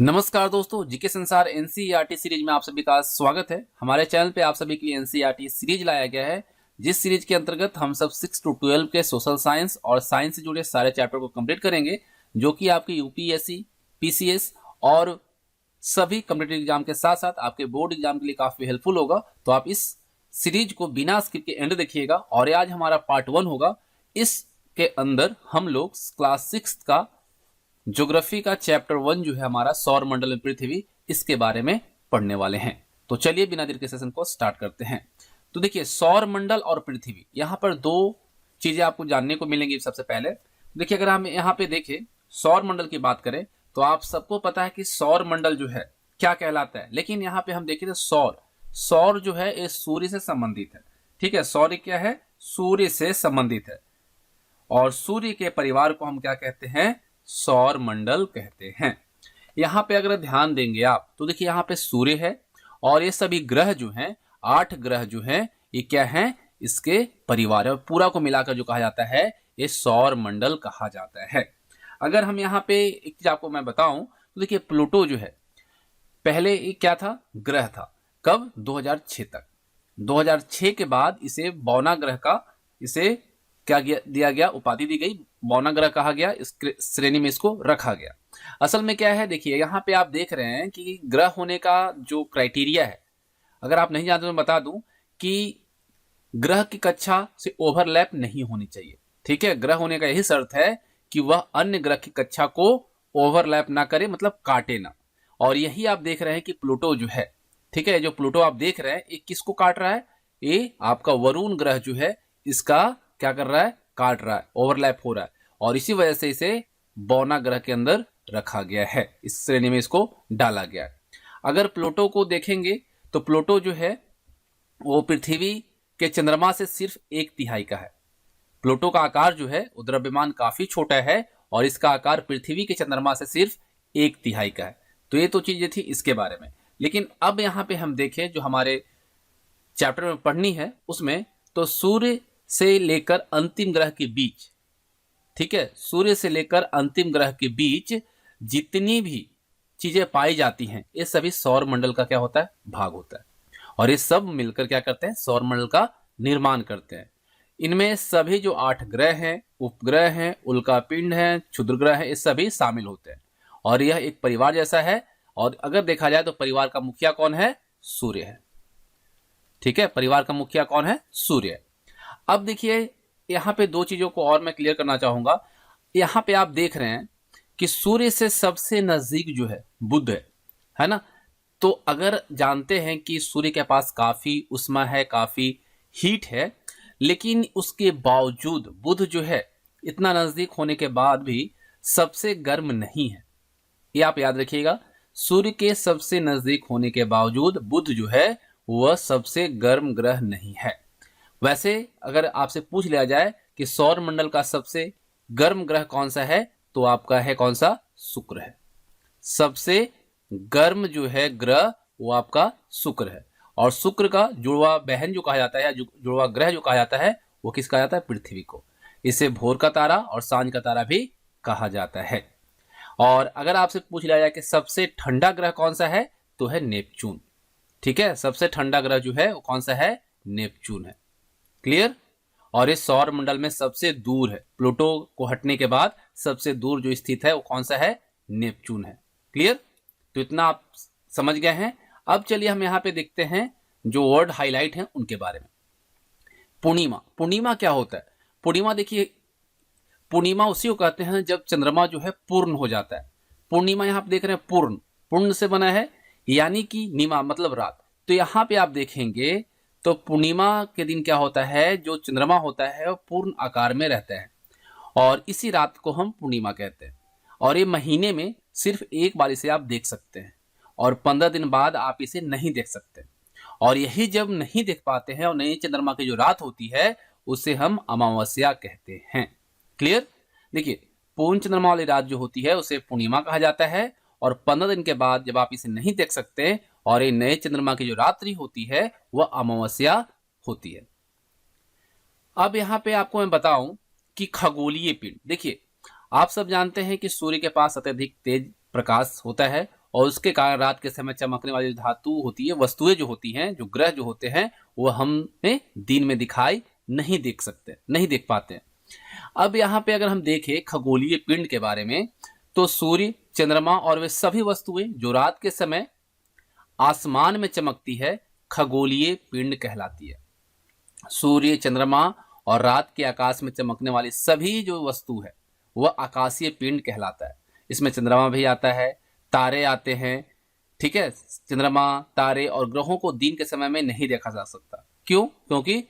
नमस्कार दोस्तों, जीके संसार एनसीईआरटी सीरीज में आप सभी का स्वागत है। हमारे चैनल पे आप सभी के लिए एनसीईआरटी सीरीज लाया गया है, जिस सीरीज के अंतर्गत हम सब 6 to 12 के सोशल साइंस और साइंस से जुड़े सारे चैप्टर को कंप्लीट करेंगे, जो कि आपके यूपीएससी, पीसीएस और सभी कॉम्पिटिटिव एग्जाम के साथ साथ आपके बोर्ड एग्जाम के लिए काफी हेल्पफुल होगा। तो आप इस सीरीज को बिना स्किप के एंड देखिएगा। और आज हमारा पार्ट 1 होगा। इसके अंदर हम लोग क्लास 6 का ज्योग्राफी का चैप्टर 1 जो है हमारा सौर मंडल में पृथ्वी, इसके बारे में पढ़ने वाले हैं। तो चलिए बिना देर के सेशन को स्टार्ट करते हैं। तो देखिए, सौर मंडल और पृथ्वी, यहाँ पर दो चीजें आपको जानने को मिलेंगी। सबसे पहले देखिए, अगर हम यहाँ पे देखें सौर मंडल की बात करें तो आप सबको पता है कि सौर मंडल जो है क्या कहलाता है। लेकिन यहाँ पे हम देखें तो सौर जो है ये सूर्य से संबंधित है। ठीक है, सौर क्या है? सूर्य से संबंधित है। और सूर्य के परिवार को हम क्या कहते हैं? सौर मंडल कहते हैं। यहाँ पे अगर ध्यान देंगे आप तो देखिए, यहाँ पे सूर्य है और ये सभी ग्रह जो हैं, 8 ग्रह जो हैं, ये क्या हैं? इसके परिवार है। पूरा को मिलाकर जो कहा जाता है ये सौर मंडल कहा जाता है। अगर हम यहाँ पे एक चीज आपको मैं बताऊं तो देखिए, प्लूटो जो है पहले ये क्या था? ग्रह था। कब? 2006 तक। 2006 के बाद इसे बौना ग्रह का इसे क्या दिया गया? उपाधि दी गई, बौना ग्रह कहा गया। इस श्रेणी में इसको रखा गया। असल में क्या है, देखिए यहाँ पे आप देख रहे हैं कि ग्रह होने का जो क्राइटेरिया है, अगर आप नहीं जानते तो मैं बता दूं कि ग्रह की कक्षा से ओवरलैप नहीं होनी चाहिए। ठीक है, ग्रह होने का यही शर्त है कि वह अन्य ग्रह की कक्षा को ओवरलैप ना करे, मतलब काटे ना। और यही आप देख रहे हैं कि प्लूटो जो है, ठीक है, जो प्लूटो आप देख रहे हैं ये किसको काट रहा है? ये आपका वरुण ग्रह जो है इसका क्या कर रहा है? काट रहा है, ओवरलैप हो रहा है। और इसी वजह से इसे बौना ग्रह के अंदर रखा गया है, इस श्रेणी में इसको डाला गया है। अगर प्लूटो को देखेंगे तो प्लूटो जो है वो पृथ्वी के चंद्रमा से सिर्फ 1/3 का है। प्लूटो का आकार जो है वो द्रव्यमान काफी छोटा है और इसका आकार पृथ्वी के चंद्रमा से सिर्फ 1/3 का है। तो ये तो चीजें थी इसके बारे में। लेकिन अब यहाँ पे हम देखें जो हमारे चैप्टर में पढ़नी है उसमें, तो सूर्य से लेकर अंतिम ग्रह के बीच, ठीक है, सूर्य से लेकर अंतिम ग्रह के बीच जितनी भी चीजें पाई जाती हैं ये सभी सौर मंडल का क्या होता है? भाग होता है। और ये सब मिलकर क्या करते हैं? सौर मंडल का निर्माण करते हैं। इनमें सभी जो 8 ग्रह हैं, उपग्रह हैं, उल्कापिंड हैं, क्षुद्र ग्रह हैं, ये सभी शामिल होते हैं। और यह एक परिवार जैसा है। और अगर देखा जाए तो परिवार का मुखिया कौन है? सूर्य है। ठीक है, परिवार का मुखिया कौन है? सूर्य है। अब देखिए, यहाँ पे दो चीजों को और मैं क्लियर करना चाहूंगा। यहाँ पे आप देख रहे हैं कि सूर्य से सबसे नजदीक जो है बुध है ना। तो अगर जानते हैं कि सूर्य के पास काफी उष्मा है, काफी हीट है, लेकिन उसके बावजूद बुध जो है इतना नजदीक होने के बाद भी सबसे गर्म नहीं है। ये आप याद रखिएगा, सूर्य के सबसे नजदीक होने के बावजूद बुध जो है वह सबसे गर्म ग्रह नहीं है। वैसे अगर आपसे पूछ लिया जाए कि सौर मंडल का सबसे गर्म ग्रह कौन सा है, तो आपका है कौन सा? शुक्र है। सबसे गर्म जो है ग्रह वो आपका शुक्र है। और शुक्र का जुड़वा बहन जो कहा जाता है, जुड़वा ग्रह जो कहा जाता है, वो किस कहा जाता है? पृथ्वी को। इसे भोर का तारा और सांझ का तारा भी कहा जाता है। और अगर आपसे पूछ लिया जाए कि सबसे ठंडा ग्रह कौन सा है, तो है नेपच्यून। ठीक है, सबसे ठंडा ग्रह जो है वो कौन सा है? नेपच्यून है। क्लियर? और इस सौर मंडल में सबसे दूर है, प्लूटो को हटने के बाद सबसे दूर जो स्थित है वो कौन सा है? नेपच्यून है। क्लियर? तो इतना आप समझ गए हैं। अब चलिए हम यहाँ पे देखते हैं जो वर्ड हाईलाइट हैं उनके बारे में। पूर्णिमा। पूर्णिमा क्या होता है? पूर्णिमा देखिए, पूर्णिमा उसी को कहते हैं जब चंद्रमा जो है पूर्ण हो जाता है। पूर्णिमा यहाँ पे देख रहे हैं, पूर्ण, पूर्ण से बना है, यानी कि निमा मतलब रात। तो यहाँ पे आप देखेंगे तो पूर्णिमा के दिन क्या होता है? जो चंद्रमा होता है वो पूर्ण आकार में रहता है और इसी रात को हम पूर्णिमा कहते हैं। और ये महीने में सिर्फ एक बार इसे आप देख सकते हैं और 15 दिन बाद आप इसे नहीं देख सकते। और यही जब नहीं देख पाते हैं और नई चंद्रमा की जो रात होती है उसे हम अमावस्या कहते हैं। क्लियर? देखिए, पूर्ण चंद्रमा वाली रात जो होती है उसे पूर्णिमा कहा जाता है। और 15 दिन के बाद जब आप इसे नहीं देख सकते और ये नए चंद्रमा की जो रात्रि होती है वह अमावस्या होती है। अब यहाँ पे आपको मैं बताऊं कि खगोलीय पिंड, देखिए आप सब जानते हैं कि सूर्य के पास अत्यधिक तेज प्रकाश होता है और उसके कारण रात के समय चमकने वाली जो धातु होती है, वस्तुएं जो होती हैं, जो ग्रह जो होते हैं, वो हमें दिन में दिखाई नहीं देख पाते। अब यहाँ पे अगर हम देखें खगोलीय पिंड के बारे में, तो सूर्य, चंद्रमा और वे सभी वस्तुएं जो रात के समय आसमान में चमकती है, खगोलीय पिंड कहलाती है। सूर्य, चंद्रमा और रात के आकाश में चमकने वाली सभी जो वस्तु है वह आकाशीय पिंड कहलाता है। इसमें चंद्रमा भी आता है, तारे आते हैं, ठीक है। चंद्रमा, तारे और ग्रहों को दिन के समय में नहीं देखा जा सकता। क्यों? क्योंकि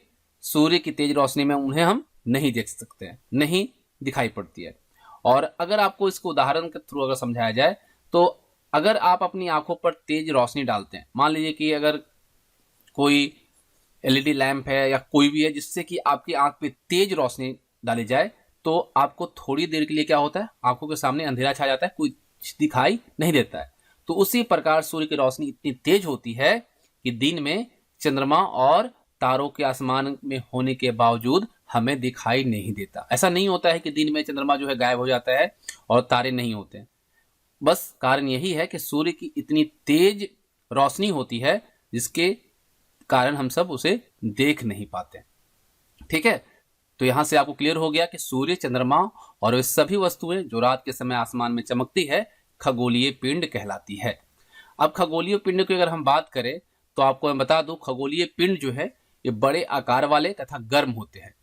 सूर्य की तेज रोशनी में उन्हें हम नहीं देख सकते हैं, नहीं दिखाई पड़ती है। और अगर आपको इसको उदाहरण के थ्रू अगर समझाया जाए, तो अगर आप अपनी आंखों पर तेज रोशनी डालते हैं, मान लीजिए कि अगर कोई एलईडी लैंप है या कोई भी है जिससे कि आपकी आंख पे तेज रोशनी डाली जाए, तो आपको थोड़ी देर के लिए क्या होता है, आंखों के सामने अंधेरा छा जाता है, कुछ दिखाई नहीं देता है। तो उसी प्रकार सूर्य की रोशनी इतनी तेज होती है कि दिन में चंद्रमा और तारों के आसमान में होने के बावजूद हमें दिखाई नहीं देता। ऐसा नहीं होता है कि दिन में चंद्रमा जो है गायब हो जाता है और तारे नहीं होते। बस कारण यही है कि सूर्य की इतनी तेज रोशनी होती है जिसके कारण हम सब उसे देख नहीं पाते। ठीक है, तो यहां से आपको क्लियर हो गया कि सूर्य, चंद्रमा और वे सभी वस्तुएं जो रात के समय आसमान में चमकती है, खगोलीय पिंड कहलाती है। अब खगोलीय पिंड की अगर हम बात करें, तो आपको मैं बता दूं, खगोलीय पिंड जो है ये बड़े आकार वाले तथा गर्म होते हैं।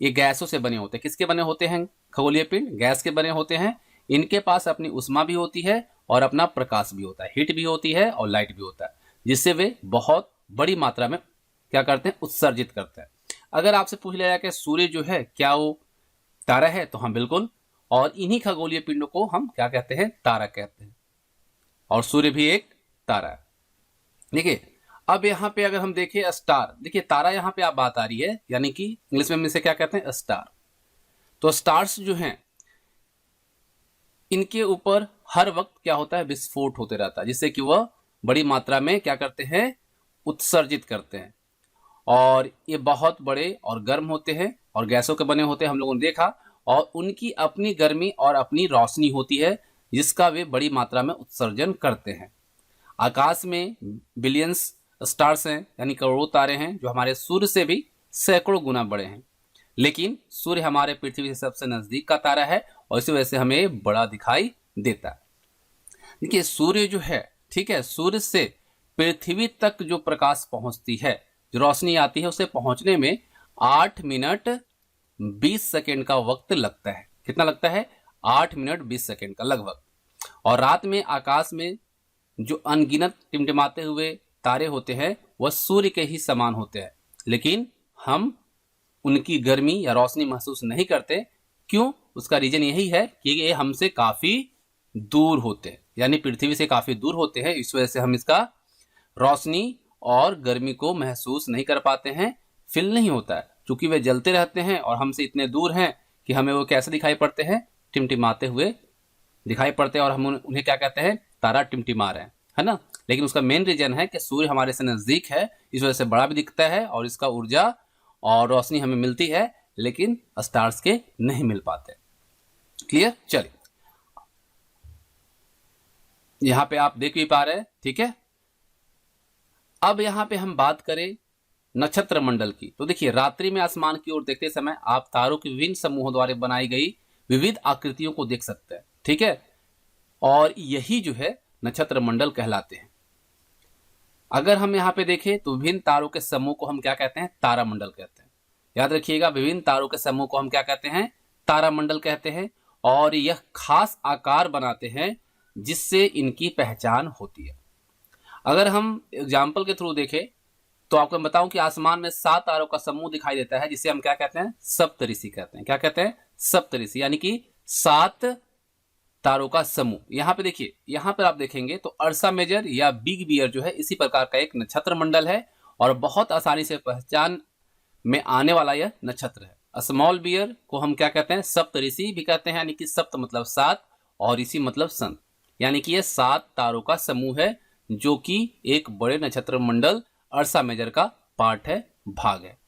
ये गैसों से बने होते हैं। किसके बने होते हैं खगोलीय पिंड? गैस के बने होते हैं। इनके पास अपनी उष्मा भी होती है और अपना प्रकाश भी होता है, हीट भी होती है और लाइट भी होता है, जिससे वे बहुत बड़ी मात्रा में क्या करते हैं, उत्सर्जित करते हैं। अगर आपसे पूछ लिया जाए कि सूर्य जो है क्या वो तारा है, तो हाँ बिल्कुल। और इन्हीं खगोलीय पिंडों को हम क्या कहते हैं, तारा कहते हैं। और सूर्य भी एक तारा है। देखिए अब यहाँ पे अगर हम देखें स्टार, देखिए तारा यहाँ पे आप बात आ रही है, यानी कि इंग्लिश में हम इसे क्या कहते हैं, स्टार। तो स्टार्स जो हैं इनके ऊपर हर वक्त क्या होता है, विस्फोट होते रहता है, जिससे कि वह बड़ी मात्रा में क्या करते हैं, उत्सर्जित करते हैं। और ये बहुत बड़े और गर्म होते हैं और गैसों के बने होते हैं, हम लोगों ने देखा। और उनकी अपनी गर्मी और अपनी रोशनी होती है जिसका वे बड़ी मात्रा में उत्सर्जन करते हैं। आकाश में बिलियंस स्टार्स हैं, यानी करोड़ों तारे हैं, जो हमारे सूर्य से भी सैकड़ों गुना बड़े हैं। लेकिन सूर्य हमारे पृथ्वी से सबसे नजदीक का तारा है और इसी वजह से हमें बड़ा दिखाई देता है। देखिए सूर्य जो है, ठीक है, सूर्य से पृथ्वी तक जो प्रकाश पहुंचती है, जो रोशनी आती है, उसे पहुंचने में 8 मिनट 20 सेकेंड का वक्त लगता है। कितना लगता है? 8 मिनट 20 सेकेंड का लगभग। और रात में आकाश में जो अनगिनत टिमटिमाते हुए तारे होते हैं वह सूर्य के ही समान होते हैं, लेकिन हम उनकी गर्मी या रोशनी महसूस नहीं करते। क्यों? उसका रीजन यही है कि ये हमसे काफी दूर होते हैं, यानी पृथ्वी से काफी दूर होते हैं। इस वजह से हम इसका रोशनी और गर्मी को महसूस नहीं कर पाते हैं, फील नहीं होता है। क्योंकि वे जलते रहते हैं और हमसे इतने दूर हैं कि हमें वो कैसे दिखाई पड़ते हैं, टिमटिमाते हुए दिखाई पड़ते हैं। और हम उन्हें क्या कहते हैं, तारा टिमटिमा रहे हैं, है ना। लेकिन उसका मेन रीजन है कि सूर्य हमारे से नजदीक है, इस वजह से बड़ा भी दिखता है और इसका ऊर्जा और रोशनी हमें मिलती है, लेकिन स्टार्स के नहीं मिल पाते। क्लियर? चलिए यहां पे आप देख भी पा रहे हैं, ठीक है। अब यहां पे हम बात करें नक्षत्र मंडल की। तो देखिए रात्रि में आसमान की ओर देखते समय आप तारों के विभिन्न समूहों द्वारा बनाई गई विविध आकृतियों को देख सकते हैं, ठीक है। और यही जो है नक्षत्र मंडल कहलाते हैं। अगर हम यहाँ पे देखें तो विभिन्न तारों के समूह को हम क्या कहते हैं, तारा मंडल कहते हैं। याद रखिएगा, विभिन्न तारों के समूह को हम क्या कहते हैं, तारा मंडल कहते हैं। और यह खास आकार बनाते हैं जिससे इनकी पहचान होती है। अगर हम एग्जाम्पल के थ्रू देखें तो आपको मैं बताऊं कि आसमान में 7 तारों का समूह दिखाई देता है, जिसे हम क्या कहते हैं, सप्तऋषि कहते हैं। क्या कहते हैं? सप्तऋषि, यानी कि 7 तारों का समूह। यहाँ पे देखिए, यहाँ पर आप देखेंगे तो अर्सा मेजर या बिग बियर जो है इसी प्रकार का एक नक्षत्र मंडल है और बहुत आसानी से पहचान में आने वाला यह नक्षत्र है। स्मॉल बियर को हम क्या कहते हैं, सप्तऋषि भी कहते हैं, यानी कि सप्त मतलब 7 और ऋषि मतलब संत, यानी कि यह 7 तारों का समूह है जो कि एक बड़े नक्षत्र मंडल अर्सा मेजर का पार्ट है, भाग है।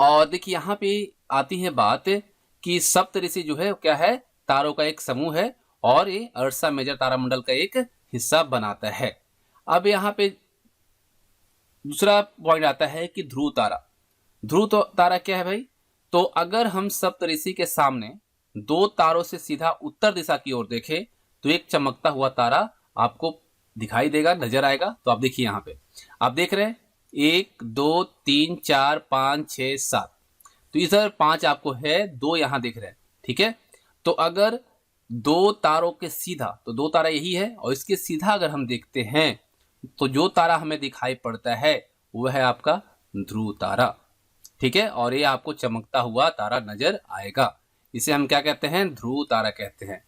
और देखिए यहाँ पे आती है बात कि सप्तऋषि जो है क्या है, तारों का एक समूह है और ये अर्सा मेजर तारामंडल का एक हिस्सा बनाता है। अब यहाँ पे दूसरा पॉइंट आता है कि ध्रुव तारा। ध्रुव तारा क्या है भाई? तो अगर हम सप्तऋषि के सामने दो तारों से सीधा उत्तर दिशा की ओर देखें तो एक चमकता हुआ तारा आपको दिखाई देगा, नजर आएगा। तो आप देखिए यहाँ पे आप देख रहे हैं 1 2 3 4 5 6 7, तो इधर 5 आपको है, 2 यहाँ दिख रहे हैं, ठीक है। तो अगर दो तारों के सीधा, तो दो तारा यही है और इसके सीधा अगर हम देखते हैं तो जो तारा हमें दिखाई पड़ता है वह है आपका ध्रुव तारा, ठीक है। और ये आपको चमकता हुआ तारा नजर आएगा, इसे हम क्या कहते हैं? ध्रुव तारा कहते हैं।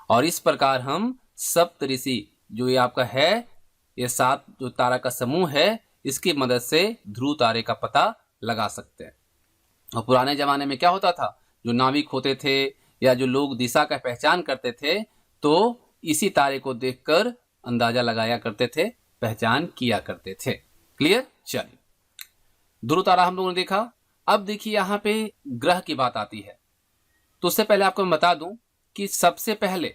और इस प्रकार हम सप्तऋषि जो ये आपका है, ये 7 जो तारा का समूह है, इसकी मदद से ध्रुव तारे का पता लगा सकते हैं। और पुराने जमाने में क्या होता था, जो नाविक होते थे या जो लोग दिशा का पहचान करते थे तो इसी तारे को देखकर अंदाजा लगाया करते थे, पहचान किया करते थे। क्लियर? चलिए, ध्रुव तारा हम लोगों ने देखा। अब देखिए यहाँ पे ग्रह की बात आती है। तो उससे पहले आपको मैं बता दूं कि सबसे पहले,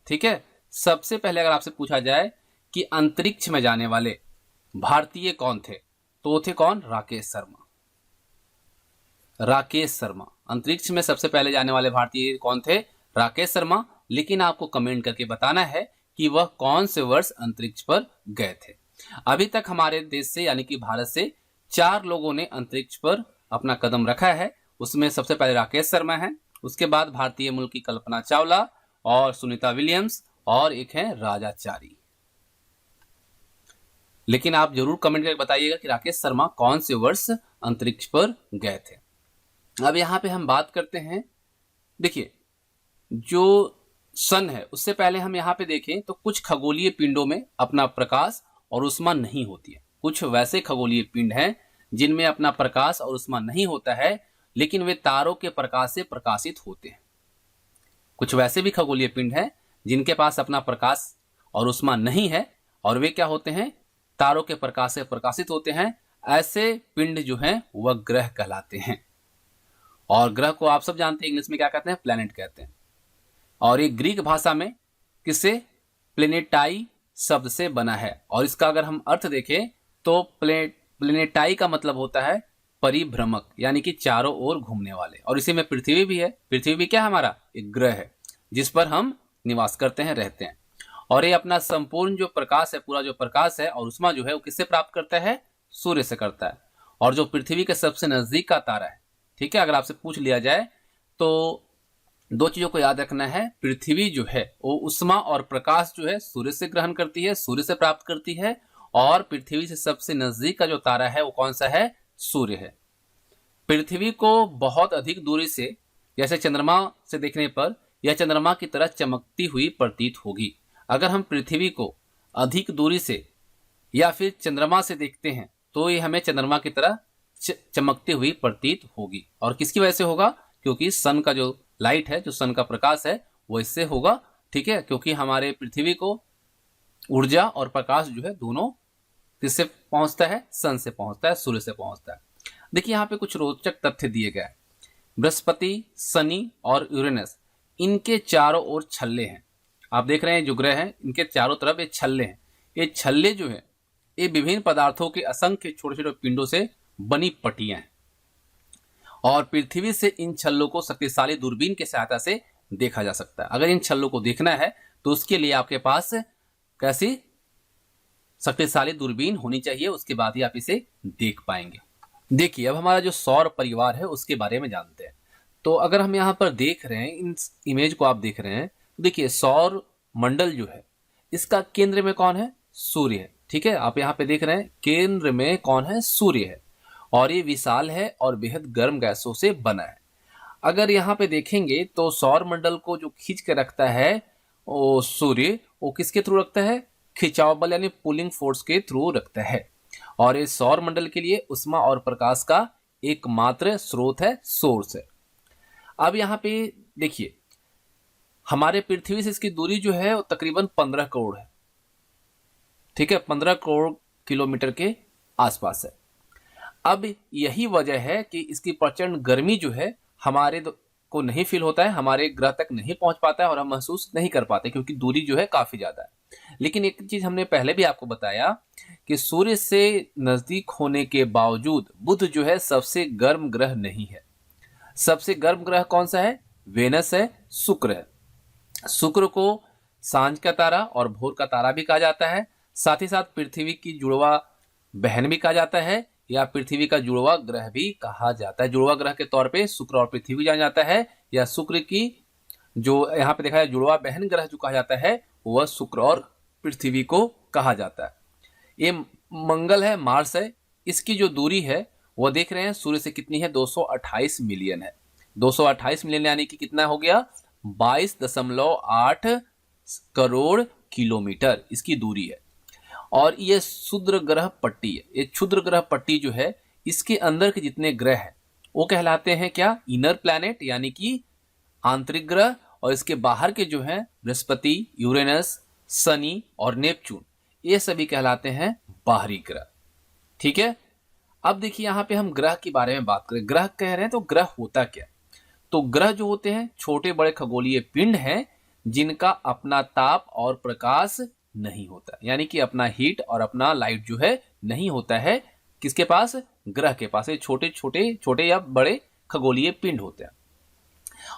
ठीक है, सबसे पहले अगर आपसे पूछा जाए कि अंतरिक्ष में जाने वाले भारतीय कौन थे, तो वो थे कौन? राकेश शर्मा। राकेश शर्मा अंतरिक्ष में सबसे पहले जाने वाले भारतीय कौन थे? राकेश शर्मा। लेकिन आपको कमेंट करके बताना है कि वह कौन से वर्ष अंतरिक्ष पर गए थे। अभी तक हमारे देश से यानी कि भारत से 4 लोगों ने अंतरिक्ष पर अपना कदम रखा है। उसमें सबसे पहले राकेश शर्मा है, उसके बाद भारतीय मूल की कल्पना चावला और सुनीता विलियम्स, और एक है राजाचारी। लेकिन आप जरूर कमेंट करके बताइएगा कि राकेश शर्मा कौन से वर्ष अंतरिक्ष पर गए थे। अब यहां पे हम बात करते हैं, देखिए जो सन है उससे पहले हम यहाँ पे देखें तो कुछ खगोलीय पिंडों में अपना प्रकाश और उष्मा नहीं होती है। कुछ वैसे खगोलीय पिंड हैं जिनमें अपना प्रकाश और उष्मा नहीं होता है, लेकिन वे तारों के प्रकाश से प्रकाशित होते हैं। कुछ वैसे भी खगोलीय पिंड हैं जिनके पास अपना प्रकाश और उष्मा नहीं है और वे क्या होते हैं? तारों के प्रकाश से प्रकाशित होते हैं। ऐसे पिंड जो हैं वह ग्रह कहलाते हैं। और ग्रह को आप सब जानते हैं इंग्लिश में क्या कहते हैं? प्लैनेट कहते हैं। और ये ग्रीक भाषा में किससे? प्लेनेटाई शब्द से बना है। और इसका अगर हम अर्थ देखें तो प्लेनेटाई का मतलब होता है परिभ्रमक, यानी कि चारों ओर घूमने वाले। और इसी में पृथ्वी भी है। पृथ्वी भी क्या हमारा? एक ग्रह है जिस पर हम निवास करते हैं, रहते हैं। और ये अपना संपूर्ण जो प्रकाश है, पूरा जो प्रकाश है और उष्मा जो है वो किससे प्राप्त करता है? सूर्य से करता है। और जो पृथ्वी के सबसे नजदीक का तारा है, ठीक है, अगर आपसे पूछ लिया जाए तो 2 चीजों को याद रखना है। पृथ्वी जो है वो उष्मा और प्रकाश जो है सूर्य से ग्रहण करती है, सूर्य से प्राप्त करती है। और पृथ्वी से सबसे नजदीक का जो तारा है वो कौन सा है? सूर्य है। पृथ्वी को बहुत अधिक दूरी से, जैसे चंद्रमा से देखने पर यह चंद्रमा की तरह चमकती हुई प्रतीत होगी। अगर हम पृथ्वी को अधिक दूरी से या फिर चंद्रमा से देखते हैं तो ये हमें चंद्रमा की तरह चमकती हुई प्रतीत होगी। और किसकी वजह से होगा? क्योंकि सन का जो लाइट है, जो सन का प्रकाश है, वो इससे होगा, ठीक है। क्योंकि हमारे पृथ्वी को ऊर्जा और प्रकाश जो है दोनों किससे पहुंचता है? सन से पहुंचता है, सूर्य से पहुंचता है। देखिए यहाँ पे कुछ रोचक तथ्य दिए गए। बृहस्पति, शनि और यूरेनस, इनके चारों ओर छल्ले हैं। आप देख रहे हैं जो ग्रह हैं इनके चारों तरफ ये छल्ले हैं। ये छल्ले जो है ये विभिन्न पदार्थों के असंख्य छोटे छोटे पिंडों से बनी पट्टियां हैं। और पृथ्वी से इन छल्लों को शक्तिशाली दूरबीन की सहायता से देखा जा सकता है। अगर इन छल्लों को देखना है तो उसके लिए आपके पास कैसी शक्तिशाली दूरबीन होनी चाहिए, उसके बाद ही आप इसे देख पाएंगे। देखिए अब हमारा जो सौर परिवार है उसके बारे में जानते हैं। तो अगर हम यहाँ पर देख रहे हैं, इन इमेज को आप देख रहे हैं, तो देखिए सौर मंडल जो है इसका केंद्र में कौन है? सूर्य है, ठीक है। आप यहाँ पे देख रहे हैं केंद्र में कौन है? सूर्य है। और ये विशाल है और बेहद गर्म गैसों से बना है। अगर यहाँ पे देखेंगे तो सौर मंडल को जो खींच के रखता है वो सूर्य, वो किसके थ्रू रखता है? खिंचाव बल यानी पुलिंग फोर्स के थ्रू रखता है। और ये सौर मंडल के लिए उष्मा और प्रकाश का एकमात्र स्रोत है, सोर्स है। अब यहाँ पे देखिए हमारे पृथ्वी से इसकी दूरी जो है वो तकरीबन 15 करोड़ है, ठीक है, 15 करोड़ किलोमीटर के आसपास है। अब यही वजह है कि इसकी प्रचंड गर्मी जो है हमारे को नहीं फील होता है, हमारे ग्रह तक नहीं पहुंच पाता है और हम महसूस नहीं कर पाते क्योंकि दूरी जो है काफी ज्यादा है। लेकिन एक चीज हमने पहले भी आपको बताया कि सूर्य से नजदीक होने के बावजूद बुध जो है सबसे गर्म ग्रह नहीं है। सबसे गर्म ग्रह कौन सा है? वेनस है, शुक्र है। शुक्र को सांझ का तारा और भोर का तारा भी कहा जाता है। साथ ही साथ पृथ्वी की जुड़वा बहन भी कहा जाता है, या पृथ्वी का जुड़वा ग्रह भी कहा जाता है। जुड़वा ग्रह के तौर पे शुक्र और पृथ्वी जाना जाता है, या शुक्र की जो यहाँ पे देखा है जुड़वा बहन ग्रह जो कहा जाता है वह शुक्र और पृथ्वी को कहा जाता है। ये मंगल है, मार्स है। इसकी जो दूरी है वह देख रहे हैं सूर्य से कितनी है? 228 मिलियन है। 228 मिलियन यानी कि कितना हो गया? 22.8 करोड़ किलोमीटर इसकी दूरी है। और ये क्षुद्र ग्रह पट्टी है। ये क्षुद्र ग्रह पट्टी जो है इसके अंदर के जितने ग्रह हैं वो कहलाते हैं क्या? इनर प्लैनेट यानी कि आंतरिक ग्रह। और इसके बाहर के जो हैं बृहस्पति, यूरेनस, शनि और नेपच्यून, ये सभी कहलाते हैं बाहरी ग्रह। ठीक है। अब देखिए यहाँ पे हम ग्रह के बारे में बात करें। ग्रह कह रहे हैं तो ग्रह होता क्या? तो ग्रह जो होते हैं छोटे बड़े खगोलीय पिंड हैं जिनका अपना ताप और प्रकाश नहीं होता, यानी कि अपना हीट और अपना लाइट जो है नहीं होता है। किसके पास? ग्रह के पास। ये छोटे छोटे छोटे या बड़े खगोलीय पिंड होते हैं।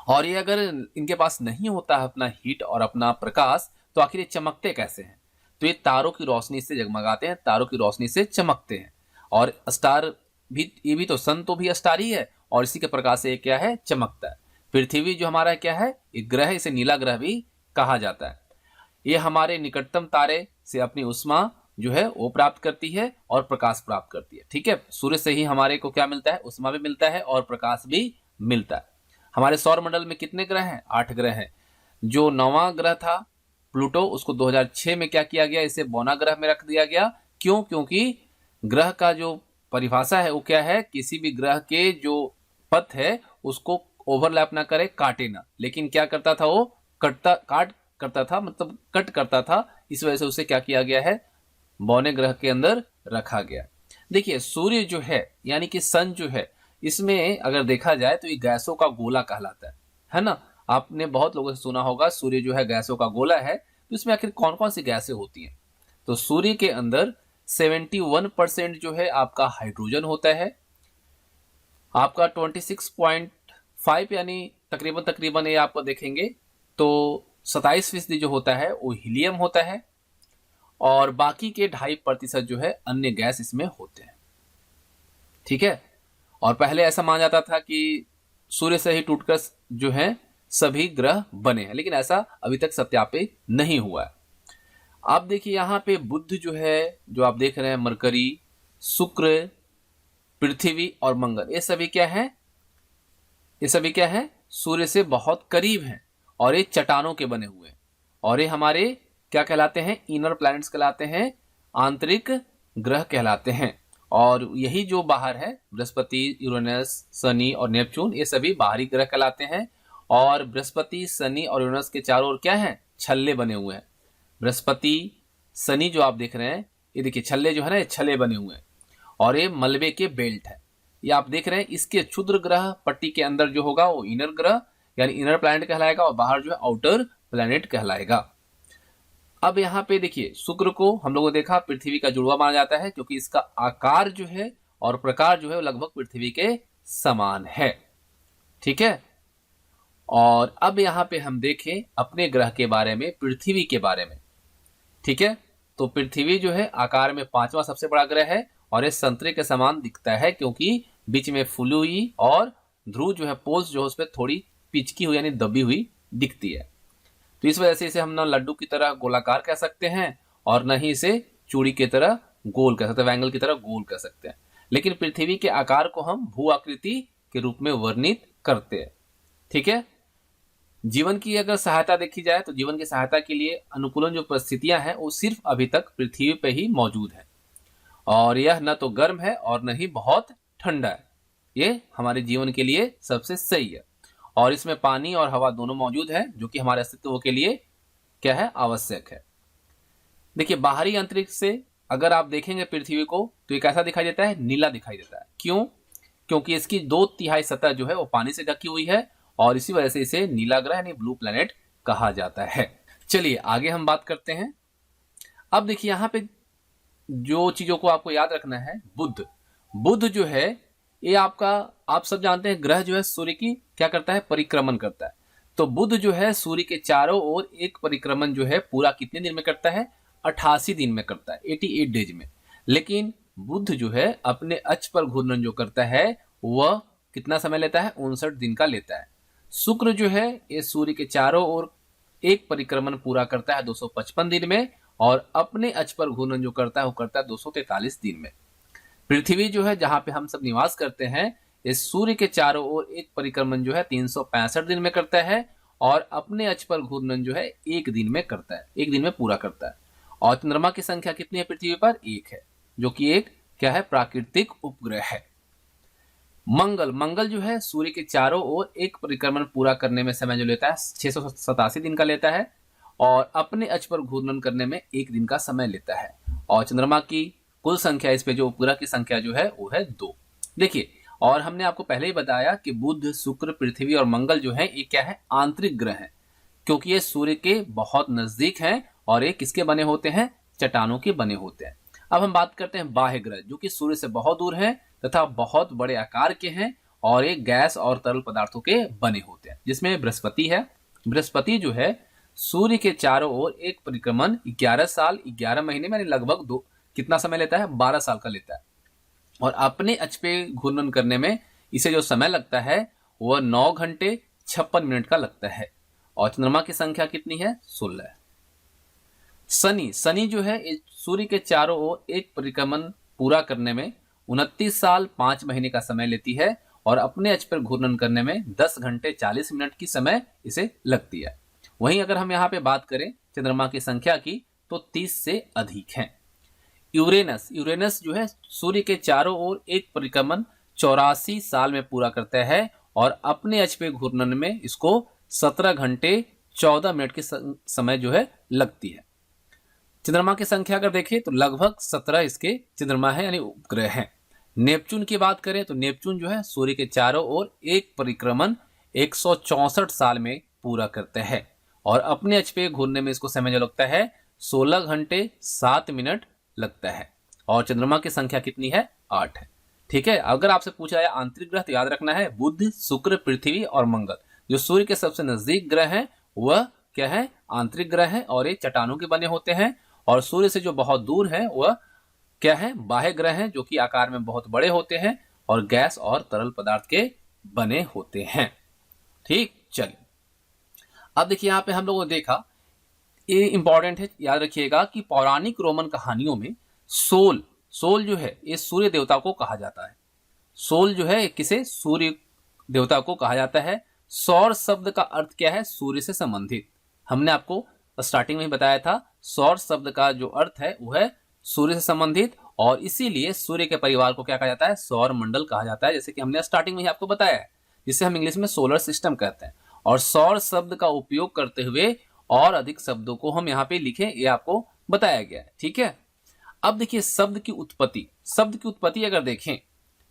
और ये अगर इनके पास नहीं होता है अपना हीट और अपना प्रकाश, तो आखिर ये चमकते कैसे हैं? तो ये तारों की रोशनी से जगमगाते हैं, तारों की रोशनी से चमकते हैं। और स्टार भी, ये भी तो सन तो भी स्टार ही है, और इसी के प्रकाश से क्या है? चमकता है। पृथ्वी जो हमारा क्या है? एक ग्रह है, इसे नीला ग्रह भी कहा जाता है। ये हमारे निकटतम तारे से अपनी उष्मा जो है वो प्राप्त करती है और प्रकाश प्राप्त करती है। ठीक है। सूर्य से ही हमारे को क्या मिलता है? उष्मा भी मिलता है और प्रकाश भी मिलता है। हमारे सौर मंडल में कितने ग्रह हैं? 8 ग्रह हैं। जो 9वां ग्रह था प्लूटो, उसको 2006 में क्या किया गया? इसे बौना ग्रह में रख दिया गया। क्यों? क्योंकि ग्रह का जो परिभाषा है वो क्या है? किसी भी ग्रह के जो पथ है उसको ओवरलैप ना करे, काटे ना। लेकिन क्या करता था? वो काट करता था, मतलब कट करता था। इस वजह से उसे क्या किया गया है? बौने ग्रह के अंदर रखा गया। देखिए सूर्य जो है यानी कि सन जो है, इसमें अगर देखा जाए तो ये गैसों का गोला कहलाता है ना। आपने बहुत लोगों से सुना होगा सूर्य जो है गैसों का गोला है। तो इसमें आखिर कौन कौन सी गैसें होती हैं? तो सूर्य के अंदर 71% जो है आपका हाइड्रोजन होता है। आपका 26.5 यानी तकरीबन ये आपको देखेंगे तो 27% जो होता है वो हीलियम होता है, और बाकी के 2.5% जो है अन्य गैस इसमें होते हैं। ठीक है। और पहले ऐसा माना जाता था कि सूर्य से ही टूटकर जो है सभी ग्रह बने हैं, लेकिन ऐसा अभी तक सत्यापित नहीं हुआ है। आप देखिए यहाँ पे बुध जो है, जो आप देख रहे हैं, मरकरी, शुक्र, पृथ्वी और मंगल, ये सभी क्या है? ये सभी क्या है? सूर्य से बहुत करीब हैं और ये चट्टानों के बने हुए हैं। और ये हमारे क्या कहलाते हैं? इनर प्लैनेट्स कहलाते हैं, आंतरिक ग्रह कहलाते हैं। और यही जो बाहर है बृहस्पति, यूरेनस, शनि और नेपच्यून, ये सभी बाहरी ग्रह कहलाते हैं। और बृहस्पति, शनि और यूरेनस के चारों ओर क्या है? छल्ले बने हुए हैं। बृहस्पति, शनि जो आप देख रहे हैं, ये देखिए छल्ले जो है ना, ये छल्ले बने हुए हैं। और ये मलबे के बेल्ट है, ये आप देख रहे हैं। इसके क्षुद्र ग्रह पट्टी के अंदर जो होगा वो इनर ग्रह यानी इनर प्लैनेट कहलाएगा, और बाहर जो है आउटर प्लैनेट कहलाएगा। अब यहाँ पे देखिए शुक्र को हम लोगों ने देखा पृथ्वी का जुड़वा माना जाता है, क्योंकि इसका आकार जो है और प्रकार जो है लगभग पृथ्वी के समान है। ठीक है। और अब यहाँ पे हम देखें अपने ग्रह के बारे में, पृथ्वी के बारे में। ठीक है। तो पृथ्वी जो है आकार में 5वां सबसे बड़ा ग्रह है, और ये संतरे के समान दिखता है क्योंकि बीच में फूली हुई और ध्रुव जो है, पोल्स जो है उस पर थोड़ी पिचकी हुई यानी दबी हुई दिखती है। तो इस वजह से इसे हम ना लड्डू की तरह गोलाकार कह सकते हैं और न ही इसे चूड़ी की तरह गोल कह सकते हैं, वैंगल की तरह गोल कह सकते हैं। लेकिन पृथ्वी के आकार को हम भू आकृति के रूप में वर्णित करते हैं। ठीक है। जीवन की अगर सहायता देखी जाए तो जीवन की सहायता के लिए अनुकूलन जो परिस्थितियां हैं वो सिर्फ अभी तक पृथ्वी पे ही मौजूद है, और यह न तो गर्म है और न ही बहुत ठंडा है। ये हमारे जीवन के लिए सबसे सही है, और इसमें पानी और हवा दोनों मौजूद है, जो कि हमारे अस्तित्व के लिए क्या है? आवश्यक है। देखिए बाहरी अंतरिक्ष से अगर आप देखेंगे पृथ्वी को तो ये कैसा दिखाई देता है? नीला दिखाई देता है। क्यों? क्योंकि इसकी 2/3 सतह जो है वो पानी से ढकी हुई है, और इसी वजह से इसे नीला ग्रह यानी ब्लू प्लैनेट कहा जाता है। चलिए आगे हम बात करते हैं अब देखिए यहाँ पे जो चीजों को आपको याद रखना है, बुध, बुध जो है ये आपका, आप सब जानते हैं ग्रह जो है सूर्य की क्या करता है, परिक्रमण करता है। तो बुध जो है सूर्य के चारों ओर एक परिक्रमण जो है पूरा कितने दिन में करता है, 88 दिन में करता है, 88 डेज में। लेकिन बुध जो है अपने अक्ष पर घूर्णन जो करता है वह कितना समय लेता है, 59 दिन का लेता है। शुक्र जो है ये सूर्य के चारों ओर एक परिक्रमण पूरा करता है 255 दिन में, और अपने अक्ष पर घूर्णन जो करता है वो करता है 243 दिन में। पृथ्वी जो है जहां पे हम सब निवास करते हैं, इस सूर्य के चारों ओर एक परिक्रमण जो है 365 दिन में करता है, और अपने अक्ष पर घूर्णन जो है एक दिन में करता है, एक दिन में पूरा करता है। और चंद्रमा की संख्या कितनी है पृथ्वी पर, एक है, जो कि एक क्या है, प्राकृतिक उपग्रह है। मंगल, मंगल जो है सूर्य के चारों ओर एक परिक्रमण पूरा करने में समय जो लेता है 687 दिन का लेता है, और अपने अक्ष पर घूर्णन करने में एक दिन का समय लेता है। और चंद्रमा की कुल संख्या, इस पे जो उपग्रह की संख्या जो है वो है 2। देखिए, और हमने आपको पहले ही बताया कि बुध, शुक्र, पृथ्वी और मंगल जो है ये क्या है, आंतरिक ग्रह हैं, क्योंकि ये सूर्य के बहुत नजदीक हैं, और ये किसके बने होते हैं, चट्टानों के बने होते हैं। अब हम बात करते हैं बाह्य ग्रह, जो कि सूर्य से बहुत दूर हैं तथा बहुत बड़े आकार के हैं, और एक गैस और तरल पदार्थों के बने होते हैं, जिसमें बृहस्पति है। बृहस्पति जो है सूर्य के चारों ओर एक परिक्रमण 11 साल 11 महीने में, लगभग दो कितना समय लेता है, 12 साल का लेता है, और अपने अक्ष पे घूर्णन करने में इसे जो समय लगता है वह 9 घंटे 56 मिनट का लगता है। और चंद्रमा की संख्या कितनी है, 16। शनि, शनि जो है सूर्य के चारों ओर एक परिक्रमण पूरा करने में 29 साल 5 महीने का समय लेती है, और अपने अक्ष पर घूर्णन करने में 10 घंटे 40 मिनट की समय इसे लगती है। वहीं अगर हम यहाँ पे बात करें चंद्रमा की संख्या की, तो 30 से अधिक है। यूरेनस, यूरेनस जो है सूर्य के चारों ओर एक परिक्रमण 84 साल में पूरा करता है, और अपने अक्ष पे घूर्णन में इसको 17 घंटे 14 मिनट की समय जो है लगती है। चंद्रमा की संख्या अगर देखें तो लगभग 17 इसके चंद्रमा है, यानी उपग्रह हैं। नेपच्यून की बात करें तो नेपच्यून जो है सूर्य के चारों ओर एक परिक्रमण 164 साल में पूरा करता है, और अपने अक्ष पे घूमने में इसको समय जो लगता है 16 घंटे 7 मिनट लगता है। और चंद्रमा की संख्या कितनी है, 8 है। ठीक है, अगर आपसे पूछा जाए आंतरिक ग्रह तो याद रखना है बुध, शुक्र, पृथ्वी और मंगल। जो सूर्य के सबसे नजदीक ग्रह हैं वह क्या है, आंतरिक ग्रह है, और ये चट्टानों के बने होते हैं। और सूर्य से जो बहुत दूर है वह क्या है, बाह्य ग्रह हैं, जो कि आकार में बहुत बड़े होते हैं और गैस और तरल पदार्थ के बने होते हैं। ठीक, चलिए अब देखिए यहाँ पे हम लोगों ने देखा, ये इंपॉर्टेंट है, याद रखिएगा कि पौराणिक रोमन कहानियों में सोल, सोल जो है ये सूर्य देवता को कहा जाता है। सोल जो है किसे, सूर्य देवता को कहा जाता है। सौर शब्द का अर्थ क्या है, सूर्य से संबंधित। हमने आपको स्टार्टिंग में ही बताया था, सौर शब्द का जो अर्थ है वो है सूर्य से संबंधित, और इसीलिए सूर्य के परिवार को क्या कहा जाता है, सौर मंडल कहा जाता है, जैसे कि हमने स्टार्टिंग में ही आपको बताया है, जिसे हम इंग्लिश में सोलर सिस्टम कहते हैं। और सौर शब्द का उपयोग करते हुए और अधिक शब्दों को हम यहाँ पे लिखें, ये आपको बताया गया है। ठीक है, अब देखिए शब्द की उत्पत्ति, शब्द की उत्पत्ति अगर देखें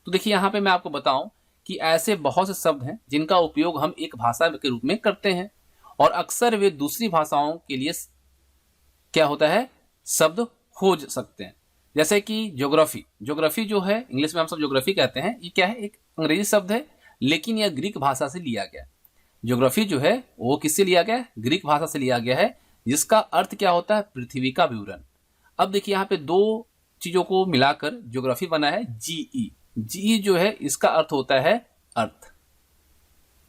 तो देखिए यहाँ पे मैं आपको बताऊं कि ऐसे बहुत से शब्द हैं जिनका उपयोग हम एक भाषा के रूप में करते हैं, और अक्सर वे दूसरी भाषाओं के लिए क्या होता है, शब्द खोज सकते हैं। जैसे कि ज्योग्राफी, ज्योग्राफी जो है इंग्लिश में हम सब ज्योग्राफी कहते हैं, ये क्या है, एक अंग्रेजी शब्द है, लेकिन यह ग्रीक भाषा से लिया गया। ज्योग्राफी जो है वो किससे लिया गया है, ग्रीक भाषा से लिया गया है, जिसका अर्थ क्या होता है, पृथ्वी का विवरण। अब देखिए यहाँ पे दो चीजों को मिलाकर ज्योग्राफी बना है, जीई। जीई जो है इसका अर्थ होता है अर्थ।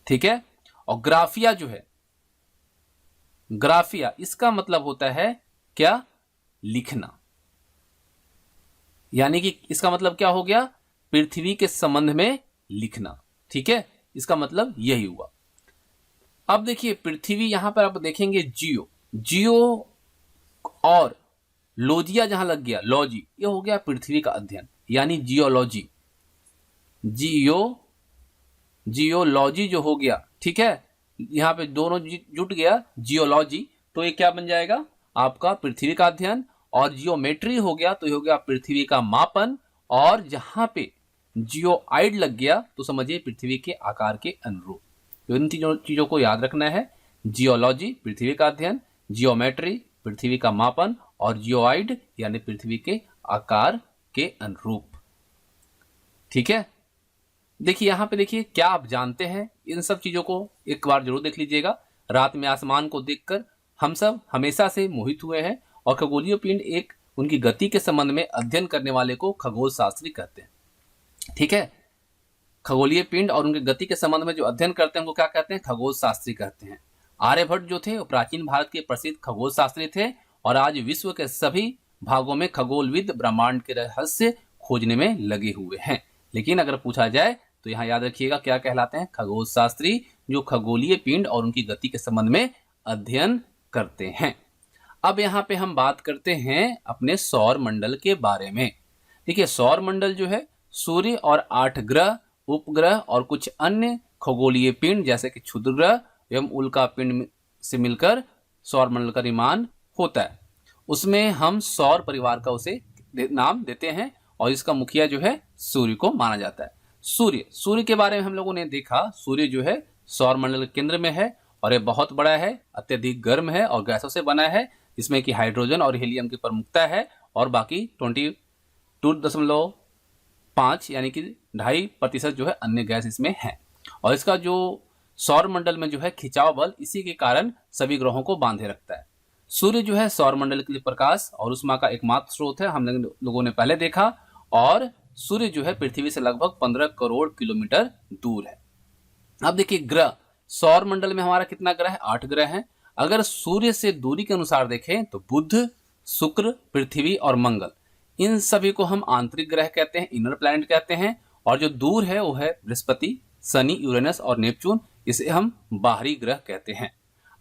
ठीक है, और ग्राफिया जो है, ग्राफिया इसका मतलब होता है क्या, लिखना। यानी कि इसका मतलब क्या हो गया, पृथ्वी के संबंध में लिखना। ठीक है, इसका मतलब यही हुआ। अब देखिए पृथ्वी, यहां पर आप देखेंगे जियो, जियो और लॉजिया जहां लग गया, लॉजी, ये हो गया पृथ्वी का अध्ययन, यानी जियोलॉजी। जियोलॉजी जो हो गया, ठीक है, यहां पे दोनों जुट गया, जियोलॉजी, तो ये क्या बन जाएगा आपका, पृथ्वी का अध्ययन। और जियोमेट्री हो गया तो ये हो गया पृथ्वी का मापन, और जहां पे जियोआइड लग गया तो समझिए पृथ्वी के आकार के अनुरूप। तो इन चीजों को याद रखना है, जियोलॉजी पृथ्वी का अध्ययन, जियोमेट्री पृथ्वी का मापन, और जियोइड यानी पृथ्वी के आकार के अनुरूप। ठीक है, देखिए यहाँ पे देखिए, क्या आप जानते हैं, इन सब चीजों को एक बार जरूर देख लीजिएगा। रात में आसमान को देखकर हम सब हमेशा से मोहित हुए हैं, और खगोलीय पिंड एक उनकी गति के संबंध में अध्ययन करने वाले को खगोल शास्त्री कहते हैं। ठीक है, खगोलीय पिंड और उनकी गति के संबंध में जो अध्ययन करते हैं उनको क्या कहते हैं, खगोल शास्त्री कहते हैं। आर्यभट्ट जो थे वो प्राचीन भारत के प्रसिद्ध खगोल शास्त्री थे, और आज विश्व के सभी भागों में खगोलविद ब्रह्मांड के रहस्य खोजने में लगे हुए हैं। लेकिन अगर पूछा जाए तो यहाँ याद रखिएगा क्या कहलाते हैं, खगोल शास्त्री, जो खगोलीय पिंड और उनकी गति के संबंध में अध्ययन करते हैं। अब यहाँ पे हम बात करते हैं अपने सौर मंडल के बारे में। देखिए, सौर मंडल जो है सूर्य और 8 ग्रह, उपग्रह और कुछ अन्य खगोलीय पिंड जैसे कि क्षुद्र ग्रह एवं उल्का पिंड से मिलकर सौर मंडल का निर्माण होता है। उसमें हम सौर परिवार का उसे नाम देते हैं, और इसका मुखिया जो है सूर्य को माना जाता है। सूर्य के बारे में हम लोगों ने देखा, सूर्य जो है सौर मंडल के केंद्र में है, और ये बहुत बड़ा है, अत्यधिक गर्म है और गैसों से बना है, जिसमें कि हाइड्रोजन और हीलियम की प्रमुखता है, और बाकी 22.5 यानी कि 2.5% जो है अन्य गैस इसमें है। और इसका जो सौर मंडल में जो है खिंचाव बल, इसी के कारण सभी ग्रहों को बांधे रखता है। सूर्य जो है सौर मंडल के लिए प्रकाश और उष्मा का एकमात्र स्रोत है, हम लोगों ने पहले देखा। और सूर्य जो है पृथ्वी से लगभग 15 करोड़ किलोमीटर दूर है। अब देखिए ग्रह, सौर मंडल में हमारा कितना ग्रह है, 8 ग्रह हैं। अगर सूर्य से दूरी के अनुसार देखें तो बुध, शुक्र, पृथ्वी और मंगल, इन सभी को हम आंतरिक ग्रह कहते हैं, इनर प्लैनेट कहते हैं। और जो दूर है वो है बृहस्पति, शनि, यूरेनस और नेपच्यून, इसे हम बाहरी ग्रह कहते हैं।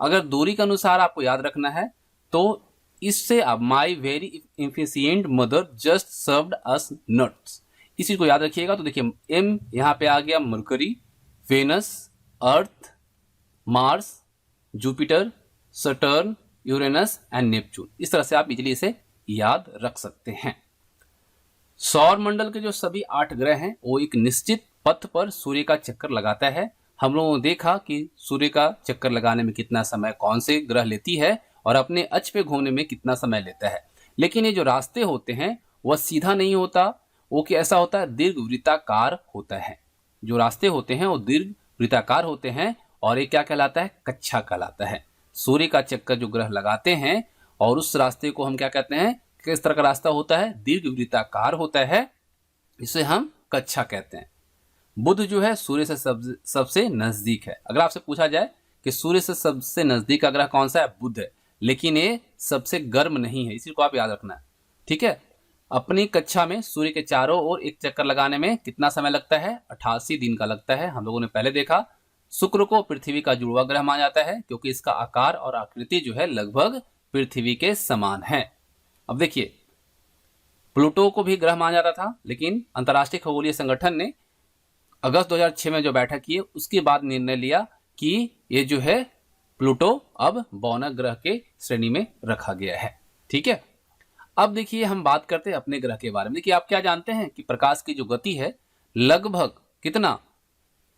अगर दूरी के अनुसार आपको याद रखना है तो इससे अब my very efficient mother just served us nuts, इसी को याद रखिएगा। तो देखिए एम यहाँ पे आ गया Mercury, Venus, Earth, Mars, Jupiter, Saturn, Uranus and Neptune. इस तरह से आप इजीली इसे याद रख सकते हैं। सौर मंडल के जो सभी 8 ग्रह हैं वो एक निश्चित पथ पर सूर्य का चक्कर लगाता है। हम लोगों ने देखा कि सूर्य का चक्कर लगाने में कितना समय कौन से ग्रह लेती है और अपने अक्ष पे घूमने में कितना समय लेता है। लेकिन ये जो रास्ते होते हैं वह सीधा नहीं होता, वो कैसा होता है, दीर्घ वृत्ताकार होता है। जो रास्ते होते हैं वो दीर्घ वृत्ताकार होते हैं, और ये क्या कहलाता है, कक्षा कहलाता है। सूर्य का चक्कर जो ग्रह लगाते हैं और उस रास्ते को हम क्या कहते हैं, किस तरह का रास्ता होता है, दीर्घ वृत्ताकार होता है, इसे हम कक्षा कहते हैं। बुध जो है सूर्य से सबसे नजदीक है। अगर आपसे पूछा जाए कि सूर्य से सबसे नजदीक का ग्रह कौन सा है, बुध है, लेकिन ये सबसे गर्म नहीं है, इसी को आप याद रखना है। ठीक है, अपनी कक्षा में सूर्य के चारों ओर एक चक्कर लगाने में कितना समय लगता है, 88 दिन का लगता है, हम लोगों ने पहले देखा। शुक्र को पृथ्वी का जुड़वा ग्रह माना जाता है क्योंकि इसका आकार और आकृति जो है लगभग पृथ्वी के समान है। अब देखिए, प्लूटो को भी ग्रह माना जाता था, लेकिन अंतर्राष्ट्रीय खगोलीय संगठन ने अगस्त 2006 में जो बैठक की उसके बाद निर्णय लिया कि ये जो है प्लूटो अब बौनक ग्रह के श्रेणी में रखा गया है। ठीक है, अब देखिए हम बात करते हैं अपने ग्रह के बारे में। देखिए आप क्या जानते हैं कि प्रकाश की जो गति है लगभग कितना,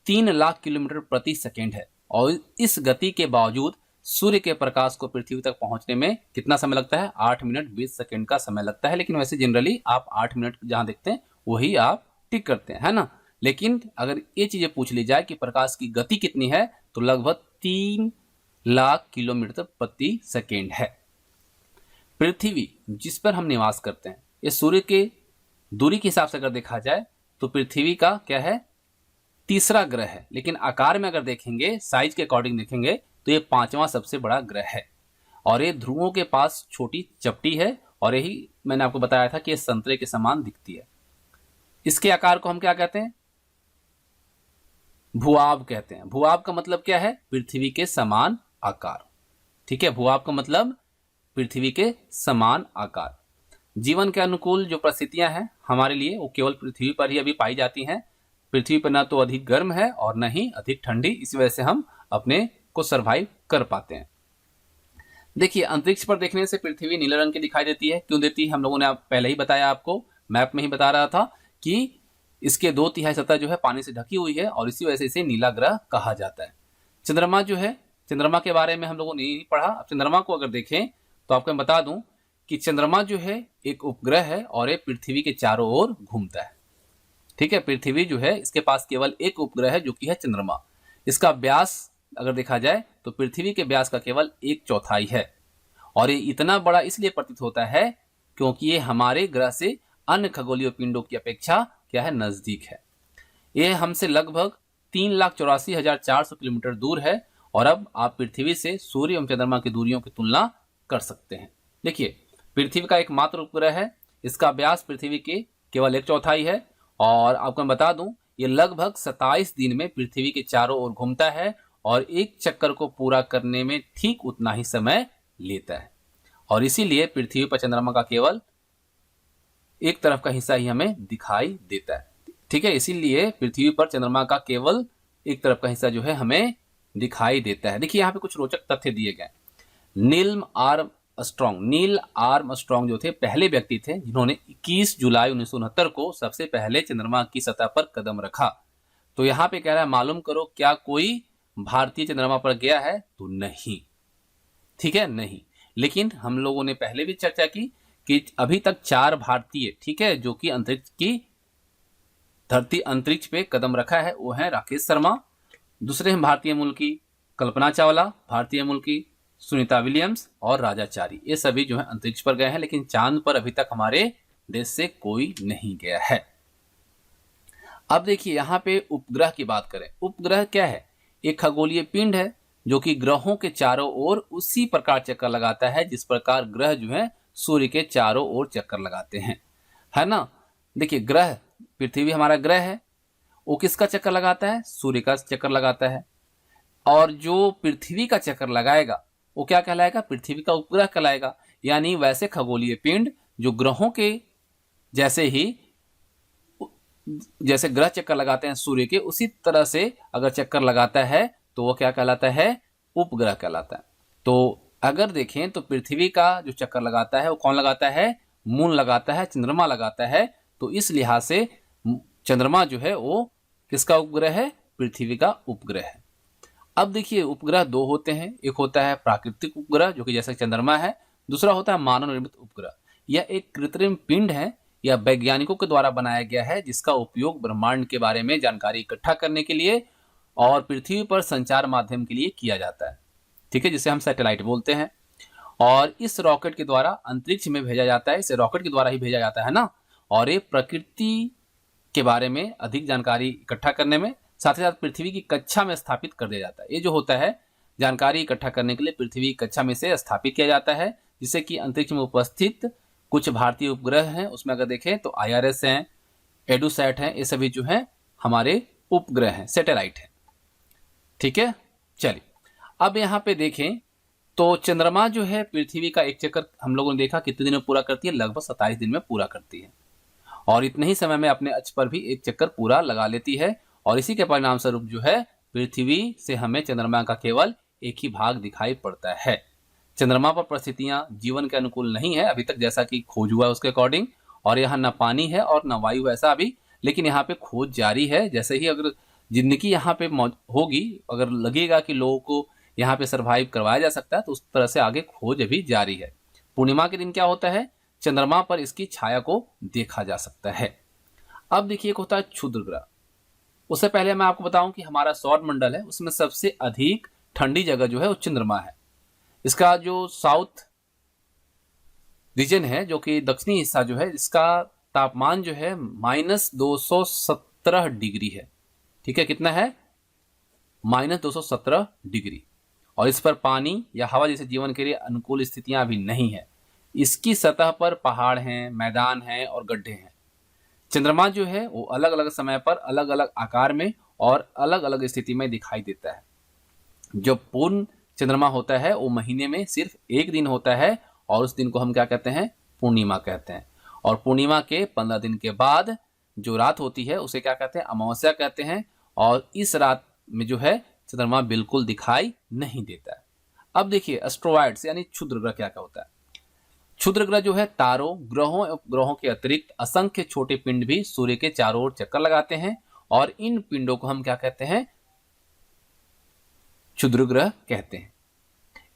3 लाख किलोमीटर प्रति सेकेंड है, और इस गति के बावजूद सूर्य के प्रकाश को पृथ्वी तक पहुंचने में कितना समय लगता है, 8 मिनट 20 सेकेंड का समय लगता है। लेकिन वैसे जनरली आप 8 मिनट जहां देखते हैं वही आप टिक करते हैं, है ना। लेकिन अगर ये चीजें पूछ ली जाए कि प्रकाश की गति कितनी है, तो लगभग 3 लाख किलोमीटर प्रति सेकेंड है। पृथ्वी जिस पर हम निवास करते हैं, ये सूर्य के दूरी के हिसाब से अगर देखा जाए तो पृथ्वी का क्या है, तीसरा ग्रह है। लेकिन आकार में अगर देखेंगे, साइज के अकॉर्डिंग देखेंगे तो ये 5वां सबसे बड़ा ग्रह है, और ये ध्रुवों के पास छोटी चपटी है, और यही मैंने आपको बताया था कि ये संतरे के समान दिखती है। इसके आकार को हम क्या कहते हैं, भूआब कहते हैं। भूआब का मतलब क्या है, पृथ्वी के समान आकार। ठीक है, भूआब का मतलब पृथ्वी के समान आकार। जीवन के अनुकूल जो परिस्थितियां हैं हमारे लिए वो केवल पृथ्वी पर ही अभी पाई जाती हैं। पृथ्वी पर ना तो अधिक गर्म है और न ही अधिक ठंडी, इस वजह से हम अपने को सरवाइव कर पाते हैं। देखिए अंतरिक्ष पर देखने से पृथ्वी नीले रंग की दिखाई देती है। क्यों देती है, हम लोगों ने पहले ही बताया, आपको मैप में ही बता रहा था कि इसके 2/3 सतह जो है पानी से ढकी हुई है, और इसी वजह से इसे नीला ग्रह कहा जाता है। चंद्रमा जो है, चंद्रमा के बारे में हम लोगों ने नहीं पढ़ा। अब चंद्रमा को अगर देखें तो आपको मैं बता दूं कि चंद्रमा जो है एक उपग्रह है और ये पृथ्वी के चारों ओर घूमता है। ठीक है, पृथ्वी जो है इसके पास केवल एक उपग्रह है जो कि है चंद्रमा। इसका व्यास अगर देखा जाए तो पृथ्वी के व्यास का केवल 1/4 है और ये इतना बड़ा इसलिए प्रतीत होता है क्योंकि ये हमारे ग्रह से अन्य खगोलीय पिंडों की अपेक्षा क्या है, नजदीक है। ये हमसे लगभग 3,84,400 किलोमीटर दूर है। और अब आप पृथ्वी से सूर्य एवं चंद्रमा की दूरियों की तुलना कर सकते हैं। देखिए, पृथ्वी का एकमात्र उपग्रह है, इसका व्यास पृथ्वी के केवल 1/4 है और आपको मैं बता दूं ये लगभग 27 दिन में पृथ्वी के चारों ओर घूमता है और एक चक्कर को पूरा करने में ठीक उतना ही समय लेता है। और इसीलिए पृथ्वी पर चंद्रमा का केवल एक तरफ का हिस्सा ही हमें दिखाई देता है। ठीक है, इसीलिए पृथ्वी पर चंद्रमा का केवल एक तरफ का हिस्सा जो है हमें दिखाई देता है। देखिए यहाँ पे कुछ रोचक तथ्य दिए गए। नील आर्मस्ट्रॉन्ग जो थे पहले व्यक्ति थे जिन्होंने 21 जुलाई 1969 को सबसे पहले चंद्रमा की सतह पर कदम रखा। तो यहाँ पे कह रहा है मालूम करो क्या कोई भारतीय चंद्रमा पर गया है, तो नहीं। ठीक है, नहीं। लेकिन हम लोगों ने पहले भी चर्चा की कि अभी तक 4 भारतीय, ठीक है, जो कि धरती अंतरिक्ष पे कदम रखा है, वो है राकेश शर्मा, दूसरे हैं भारतीय मूल की कल्पना चावला, भारतीय मूल की सुनीता विलियम्स और राजाचारी। ये सभी जो है अंतरिक्ष पर गए हैं, लेकिन चांद पर अभी तक हमारे देश से कोई नहीं गया है। अब देखिए यहाँ पे उपग्रह की बात करें। उपग्रह क्या है? एक खगोलीय पिंड है जो कि ग्रहों के चारों ओर उसी प्रकार चक्कर लगाता है जिस प्रकार ग्रह जो है सूर्य के चारों ओर चक्कर लगाते हैं, है ना। देखिए, ग्रह, पृथ्वी हमारा ग्रह है, वो किसका चक्कर लगाता है? सूर्य का चक्कर लगाता है। और जो पृथ्वी का चक्कर लगाएगा वो क्या कहलाएगा? पृथ्वी का उपग्रह कहलाएगा। यानी वैसे खगोलीय पिंड जो ग्रहों के जैसे ग्रह चक्कर लगाते हैं सूर्य के, उसी तरह से अगर चक्कर लगाता है तो वो क्या कहलाता है? उपग्रह कहलाता है। तो अगर देखें तो पृथ्वी का जो चक्कर लगाता है वो कौन लगाता है? मून लगाता है, चंद्रमा लगाता है। तो इस लिहाज से चंद्रमा जो है वो किसका उपग्रह है? पृथ्वी का उपग्रह है। अब देखिए, उपग्रह 2 होते हैं। एक होता है प्राकृतिक उपग्रह जो कि जैसे चंद्रमा है, दूसरा होता है मानव निर्मित उपग्रह। यह एक कृत्रिम पिंड है या वैज्ञानिकों के द्वारा बनाया गया है जिसका उपयोग ब्रह्मांड के बारे में जानकारी इकट्ठा करने के लिए और पृथ्वी पर संचार माध्यम के लिए किया जाता है। ठीक है, जिसे हम सैटेलाइट बोलते हैं। और इस रॉकेट के द्वारा अंतरिक्ष में भेजा जाता है, इसे रॉकेट के द्वारा ही भेजा जाता है ना। और ये प्रकृति के बारे में अधिक जानकारी इकट्ठा करने में, साथ ही साथ पृथ्वी की कक्षा में स्थापित कर दिया जाता है। ये जो होता है जानकारी इकट्ठा करने के लिए पृथ्वी की कक्षा में से स्थापित किया जाता है, जिससे कि अंतरिक्ष में उपस्थित कुछ भारतीय उपग्रह हैं, उसमें अगर देखें तो IRS हैं, एडुसैट हैं, ये सभी जो हैं हमारे उपग्रह हैं, सैटेलाइट हैं। ठीक है, चलिए अब यहाँ पे देखें तो चंद्रमा जो है पृथ्वी का एक चक्कर हम लोगों ने देखा कितने दिन में पूरा करती है? लगभग 27 दिन में पूरा करती है। और इतने ही समय में अपने अक्ष पर भी एक चक्कर पूरा लगा लेती है। और इसी के परिणाम स्वरूप जो है पृथ्वी से हमें चंद्रमा का केवल एक ही भाग दिखाई पड़ता है। चंद्रमा पर परिस्थितियां जीवन के अनुकूल नहीं है अभी तक, जैसा कि खोज हुआ है उसके अकॉर्डिंग। और यहाँ न पानी है और न वायु ऐसा अभी, लेकिन यहाँ पे खोज जारी है। जैसे ही अगर जिंदगी यहाँ पे होगी, अगर लगेगा कि लोगों को यहाँ पे सरवाइव करवाया जा सकता है, तो उस तरह से आगे खोज अभी जारी है। पूर्णिमा के दिन क्या होता है? चंद्रमा पर इसकी छाया को देखा जा सकता है। अब देखिए, एक होता है क्षुद्र ग्रह। उससे पहले मैं आपको बताऊं कि हमारा सौर मंडल है उसमें सबसे अधिक ठंडी जगह जो है वो चंद्रमा है। इसका जो साउथ रीजन है, जो कि दक्षिणी हिस्सा जो है, इसका तापमान जो है -217 डिग्री है। ठीक है, कितना है? -217 डिग्री। और इस पर पानी या हवा जैसे जीवन के लिए अनुकूल स्थितियां अभी नहीं है। इसकी सतह पर पहाड़ हैं, मैदान हैं और गड्ढे हैं। चंद्रमा जो है वो अलग अलग समय पर अलग अलग आकार में और अलग अलग स्थिति में दिखाई देता है। जो पूर्ण चंद्रमा होता है वो महीने में सिर्फ एक दिन होता है और उस दिन को हम क्या कहते हैं? पूर्णिमा कहते हैं। और पूर्णिमा के 15 दिन के बाद जो रात होती है उसे क्या कहते हैं? अमावस्या कहते हैं। और इस रात में जो है चंद्रमा बिल्कुल दिखाई नहीं देता है। अब देखिए, एस्ट्रॉयड्स यानी क्षुद्र ग्रह क्या क्या होता है? क्षुद्र ग्रह जो है तारों, ग्रहों एवं ग्रहों के अतिरिक्त असंख्य छोटे पिंड भी सूर्य के चारों ओर चक्कर लगाते हैं और इन पिंडों को हम क्या कहते हैं? क्षुद्र ग्रह कहते हैं।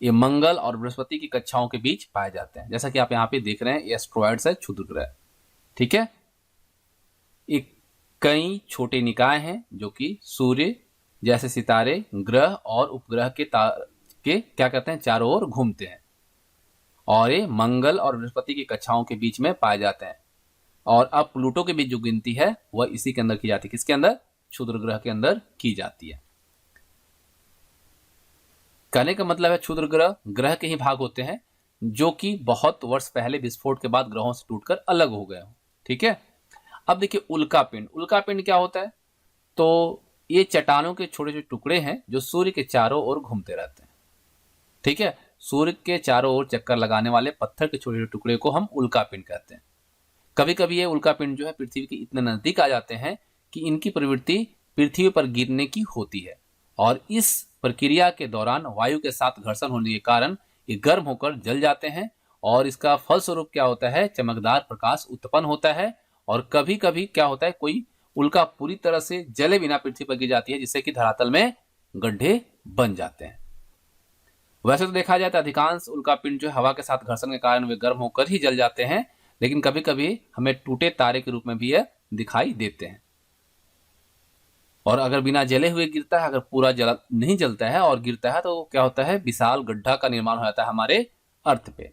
ये मंगल और बृहस्पति की कक्षाओं के बीच पाए जाते हैं। जैसा कि आप यहाँ पे देख रहे हैं, ये एस्ट्रॉयड्स है, क्षुद्र ग्रह। ठीक है, ये कई छोटे निकाय हैं जो कि सूर्य जैसे सितारे, ग्रह और उपग्रह के क्या कहते हैं, चारों ओर घूमते हैं, और ये मंगल और बृहस्पति की कक्षाओं के बीच में पाए जाते हैं। और अब प्लूटो के बीच जो गिनती है वह इसी के अंदर की जाती है। किसके अंदर? क्षुद्र ग्रह के अंदर की जाती है। कहने का मतलब है क्षुद्र ग्रह ग्रह के ही भाग होते हैं जो कि बहुत वर्ष पहले विस्फोट के बाद ग्रहों से टूटकर अलग हो गए हो। ठीक है, अब देखिए उल्कापिंड। उल्कापिंड क्या होता है? तो ये चट्टानों के छोटे छोटे टुकड़े हैं जो सूर्य के चारों ओर घूमते रहते हैं। ठीक है, सूर्य के चारों ओर चक्कर लगाने वाले पत्थर के छोटे छोटे टुकड़े को हम उल्कापिंड कहते हैं। कभी कभी ये उल्कापिंड जो है पृथ्वी के इतने नजदीक आ जाते हैं कि इनकी प्रवृत्ति पृथ्वी पर गिरने की होती है, और इस प्रक्रिया के दौरान वायु के साथ घर्षण होने के कारण ये गर्म होकर जल जाते हैं, और इसका फलस्वरूप क्या होता है? चमकदार प्रकाश उत्पन्न होता है। और कभी कभी क्या होता है, कोई उल्का पूरी तरह से जले बिना पृथ्वी पर गिर जाती है, जिससे कि धरातल में गड्ढे बन जाते हैं। वैसे तो देखा जाए तो अधिकांश उल्कापिंड जो हवा के साथ घर्षण के कारण वे गर्म होकर ही जल जाते हैं, लेकिन कभी कभी हमें टूटे तारे के रूप में भी यह दिखाई देते हैं। और अगर बिना जले हुए गिरता है, अगर पूरा नहीं जलता है और गिरता है, तो क्या होता है? विशाल गड्ढा का निर्माण हो जाता है हमारे अर्थ पे,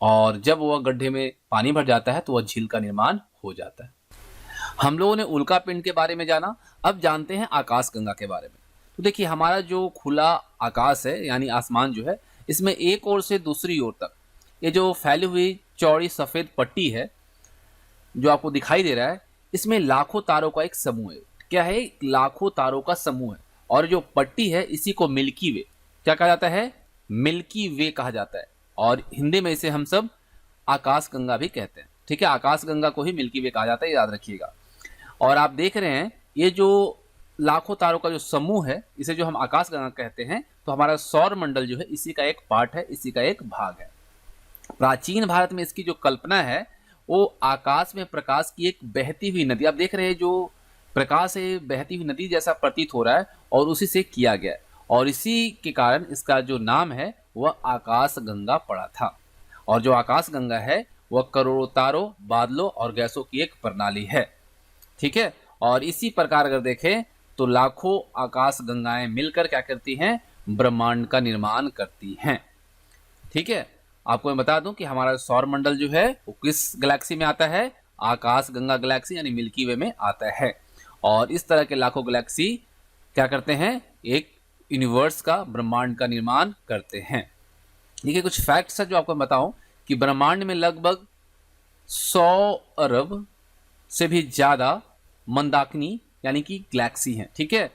और जब वह गड्ढे में पानी भर जाता है तो वह झील का निर्माण हो जाता है। हम लोगों ने उल्कापिंड के बारे में जाना, अब जानते हैं आकाशगंगा के बारे में। तो देखिए, हमारा जो खुला आकाश है यानी आसमान जो है, इसमें एक ओर से दूसरी ओर तक ये जो फैली हुई चौड़ी सफेद पट्टी है जो आपको दिखाई दे रहा है, इसमें लाखों तारों का एक समूह है। क्या है? लाखों तारों का समूह है। और जो पट्टी है इसी को मिल्की वे क्या कहा जाता है? मिल्की वे कहा जाता है, और हिंदी में इसे हम सब आकाशगंगा भी कहते हैं। ठीक है, आकाशगंगा को ही मिल्की वे कहा जाता है, याद रखिएगा। और आप देख रहे हैं ये जो लाखों तारों का जो समूह है, इसे जो हम आकाशगंगा कहते हैं, तो हमारा सौर मंडल जो है इसी का एक पार्ट है, इसी का एक भाग है। प्राचीन भारत में इसकी जो कल्पना है वो आकाश में प्रकाश की एक बहती हुई नदी, आप देख रहे हैं जो प्रकाश है बहती हुई नदी जैसा प्रतीत हो रहा है, और उसी से किया गया है, और इसी के कारण इसका जो नाम है वह आकाशगंगा पड़ा था। और जो आकाशगंगा है वह करोड़ों तारों, बादलों और गैसों की एक प्रणाली है। ठीक है, और इसी प्रकार अगर देखें तो लाखों आकाशगंगाएं मिलकर क्या करती हैं? ब्रह्मांड का निर्माण करती हैं। ठीक है, आपको मैं बता दूं कि हमारा सौर मंडल जो है वो किस गैलेक्सी में आता है? आकाशगंगा गैलेक्सी यानी मिल्की वे में आता है। और इस तरह के लाखों गैलेक्सी क्या करते हैं? एक यूनिवर्स का, ब्रह्मांड का निर्माण करते हैं। देखिए, कुछ फैक्ट्स है जो आपको बताऊं कि ब्रह्मांड में लगभग 100 अरब से भी ज्यादा मंदाकिनी यानी कि गैलेक्सी हैं। ठीक है,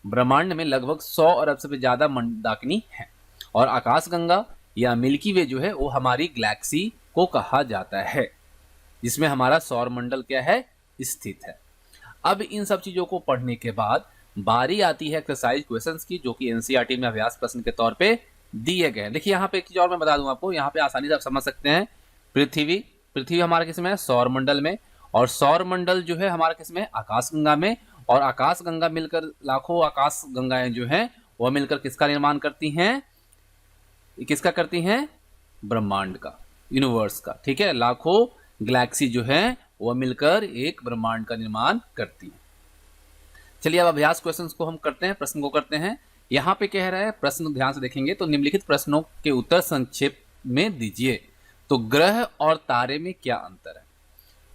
ब्रह्मांड में लगभग 100 अरब से भी ज्यादा मंदाकिनी है, और आकाशगंगा या मिल्की वे जो है वो हमारी गैलेक्सी को कहा जाता है, जिसमें हमारा सौर मंडल क्या है? स्थित है। अब इन सब चीजों को पढ़ने के बाद बारी आती है एक्सरसाइज क्वेश्चंस की, जो कि एनसीईआरटी में अभ्यास प्रश्न के तौर पे दिए गए हैं। देखिए, यहाँ पे एक चीज और मैं बता दूं आपको, यहाँ पे आसानी से आप समझ सकते हैं। पृथ्वी हमारा किस में है? सौर मंडल में, और सौर मंडल जो है हमारा किस में? आकाशगंगा में, और आकाशगंगा मिलकर लाखों आकाशगंगाएं जो हैं वह मिलकर किसका निर्माण करती हैं? किसका करती हैं? ब्रह्मांड का, यूनिवर्स का। ठीक है, लाखों गैलेक्सी जो है वह मिलकर एक ब्रह्मांड का निर्माण करती है। चलिए अब अभ्यास क्वेश्चंस को हम करते हैं, प्रश्न को करते हैं। यहाँ पे कह रहा है, प्रश्न ध्यान से देखेंगे तो निम्नलिखित प्रश्नों के उत्तर संक्षेप में दीजिए। तो ग्रह और तारे में क्या अंतर है?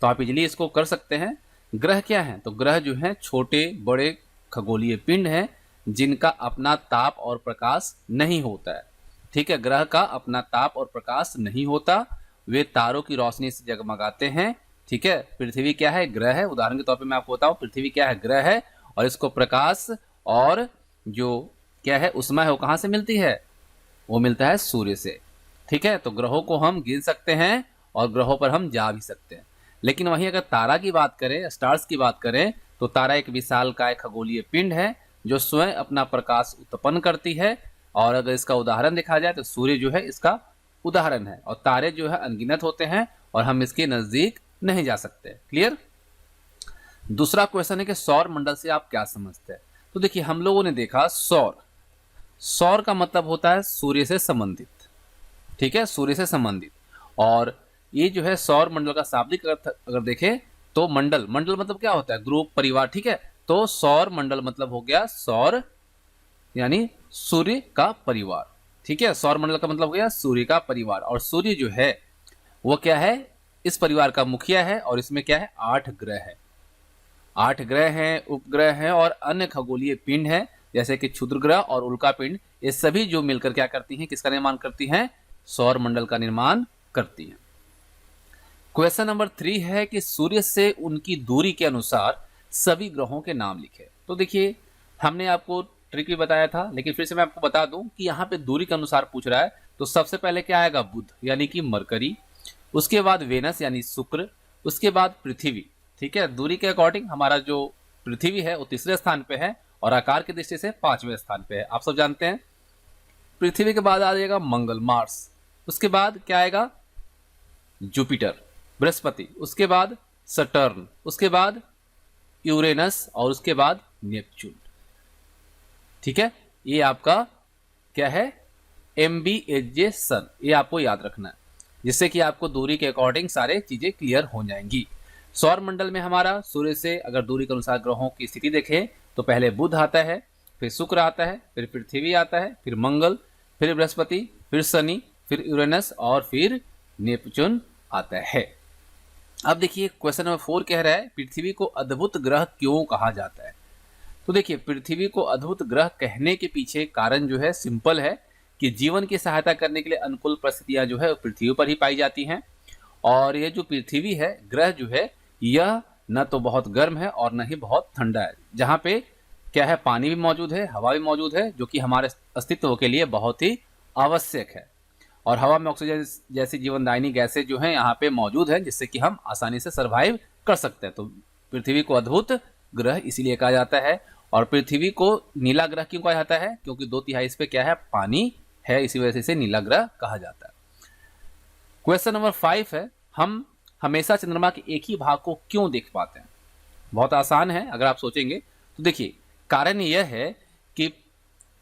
तो आप इजिली इसको कर सकते हैं। ग्रह क्या है? तो ग्रह जो है छोटे बड़े खगोलीय पिंड हैं जिनका अपना ताप और प्रकाश नहीं होता है। ठीक है, ग्रह का अपना ताप और प्रकाश नहीं होता, वे तारों की रोशनी से जगमगाते हैं। ठीक है, पृथ्वी क्या है? ग्रह है। उदाहरण के तौर पे मैं आपको बताऊं, पृथ्वी क्या है? ग्रह है, और इसको प्रकाश और जो क्या है उष्मा है वो कहां से मिलती है? वो मिलता है सूर्य से। ठीक है, तो ग्रहों को हम गिन सकते हैं और ग्रहों पर हम जा भी सकते हैं। लेकिन वहीं अगर तारा की बात करें, स्टार्स की बात करें, तो तारा एक विशालकाय खगोलीय पिंड है जो स्वयं अपना प्रकाश उत्पन्न करती है। और अगर इसका उदाहरण देखा जाए तो सूर्य जो है इसका उदाहरण है, और तारे जो है अनगिनत होते हैं और हम इसके नजदीक नहीं जा सकते। क्लियर? दूसरा क्वेश्चन है कि सौर मंडल से आप क्या समझते हैं? तो देखिए, हम लोगों ने देखा सौर, सौर का मतलब होता है सूर्य से संबंधित, ठीक है, सूर्य से संबंधित। और ये जो है सौर मंडल का शाब्दिक अर्थ अगर देखें तो मंडल, मंडल मतलब क्या होता है, ग्रुप, परिवार, ठीक है। तो सौर मंडल मतलब हो गया सौर यानी सूर्य का परिवार, ठीक है। सौर मंडल का मतलब हो गया सूर्य का परिवार। और सूर्य जो है वो क्या है, इस परिवार का मुखिया है। और इसमें क्या है, 8 ग्रह है, 8 ग्रह हैं, उपग्रह हैं और अन्य खगोलीय पिंड हैं, जैसे कि क्षुद्र ग्रह और उल्का पिंड। ये सभी जो मिलकर क्या करती हैं, किसका निर्माण करती हैं, सौर मंडल का निर्माण करती हैं। क्वेश्चन नंबर 3 है कि सूर्य से उनकी दूरी के अनुसार सभी ग्रहों के नाम लिखे। तो देखिए हमने आपको ट्रिक भी बताया था, लेकिन फिर से मैं आपको बता दूं कि यहाँ पे दूरी के अनुसार पूछ रहा है। तो सबसे पहले क्या आएगा, बुध यानी कि मरकरी, उसके बाद वेनस यानी शुक्र, उसके बाद पृथ्वी, ठीक है। दूरी के अकॉर्डिंग हमारा जो पृथ्वी है वो तीसरे स्थान पे है और आकार की दृष्टि से 5वें स्थान पे है, आप सब जानते हैं। पृथ्वी के बाद आ जाएगा मंगल, मार्स, उसके बाद क्या आएगा, जुपिटर, बृहस्पति, उसके बाद सटर्न, उसके बाद यूरेनस और उसके बाद नेपच्यून, ठीक है। ये आपका क्या है, MBHJ सन, ये आपको याद रखना है, जिससे कि आपको दूरी के अकॉर्डिंग सारे चीजें क्लियर हो जाएंगी। सौर मंडल में हमारा सूर्य से अगर दूरी के अनुसार ग्रहों की स्थिति देखें तो पहले बुध आता है, फिर शुक्र आता है, फिर पृथ्वी आता है, फिर मंगल, फिर बृहस्पति, फिर शनि, फिर यूरेनस और फिर नेपच्यून आता है। अब देखिए क्वेश्चन नंबर 4 कह रहा है पृथ्वी को अद्भुत ग्रह क्यों कहा जाता है। तो देखिए पृथ्वी को अद्भुत ग्रह कहने के पीछे कारण जो है सिंपल है कि जीवन की सहायता करने के लिए अनुकूल परिस्थितियां जो है पृथ्वी पर ही पाई जाती हैं। और ये जो पृथ्वी है, ग्रह जो है, यह न तो बहुत गर्म है और न ही बहुत ठंडा है, जहाँ पे क्या है, पानी भी मौजूद है, हवा भी मौजूद है, जो कि हमारे अस्तित्व के लिए बहुत ही आवश्यक है। और हवा में ऑक्सीजन जैसी जीवनदायिनी गैसें जो है यहाँ पे मौजूद है, जिससे कि हम आसानी से सर्वाइव कर सकते हैं। तो पृथ्वी को अद्भुत ग्रह इसीलिए कहा जाता है। और पृथ्वी को नीला ग्रह क्यों कहा जाता है, क्योंकि 2/3 इस पे क्या है, पानी है, इसी वजह से इसे नीला ग्रह कहा जाता है। क्वेश्चन नंबर 5 है, हम हमेशा चंद्रमा के एक ही भाग को क्यों देख पाते हैं। बहुत आसान है अगर आप सोचेंगे तो। देखिए कारण यह है कि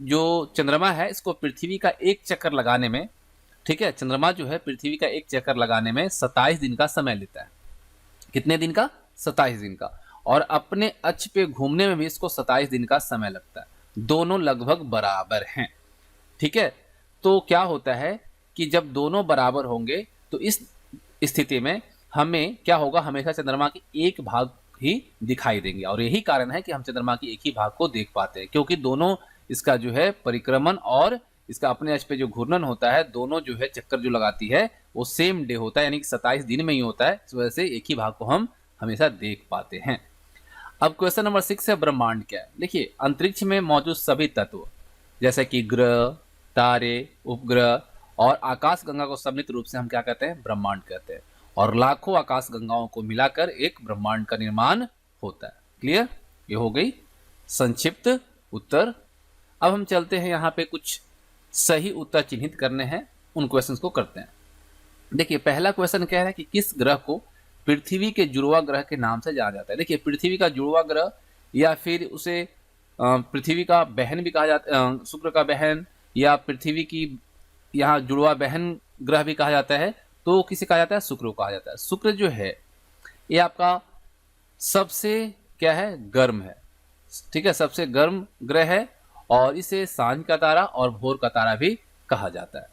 जो चंद्रमा है इसको पृथ्वी का एक चक्कर लगाने में, ठीक है, चंद्रमा जो है पृथ्वी का एक चक्कर लगाने में 27 दिन का समय लेता है। कितने दिन का, 27 दिन का। और अपने अक्ष पे घूमने में भी इसको 27 दिन का समय लगता है, दोनों लगभग बराबर हैं, ठीक है। तो क्या होता है कि जब दोनों बराबर होंगे तो इस स्थिति में हमें क्या होगा, हमेशा चंद्रमा के एक भाग ही दिखाई देंगे। और यही कारण है कि हम चंद्रमा के एक ही भाग को देख पाते हैं, क्योंकि दोनों इसका जो है परिक्रमण और इसका अपने अक्ष पे जो घूर्णन होता है, दोनों जो है चक्कर जो लगाती है वो सेम डे होता है, यानी कि 27 दिन में ही होता है। इस वजह से एक ही भाग को हम हमेशा देख पाते हैं। अब क्वेश्चन नंबर 6 है, ब्रह्मांड क्या है। देखिए अंतरिक्ष में मौजूद सभी तत्व जैसे कि ग्रह, तारे, उपग्रह और आकाश गंगा को सम्मिलित रूप से हम क्या कहते हैं, ब्रह्मांड कहते हैं। और लाखों आकाश गंगाओं को मिलाकर एक ब्रह्मांड का निर्माण होता है। क्लियर, ये हो गई संक्षिप्त उत्तर। अब हम चलते हैं यहाँ पे कुछ सही उत्तर चिन्हित करने हैं, उन क्वेश्चंस को करते हैं। देखिए पहला क्वेश्चन कह रहा है कि किस ग्रह को पृथ्वी के जुड़वा ग्रह के नाम से जाना जाता है। देखिए पृथ्वी का जुड़वा ग्रह या फिर उसे पृथ्वी का बहन भी कहा जाता है, शुक्र का बहन, या पृथ्वी की यहाँ जुड़वा बहन ग्रह भी कहा जाता है। तो किसे कहा जाता है, शुक्र को कहा जाता है। शुक्र जो है ये आपका सबसे क्या है, गर्म है, ठीक है, सबसे गर्म ग्रह है। और इसे सांझ का तारा और भोर का तारा भी कहा जाता है।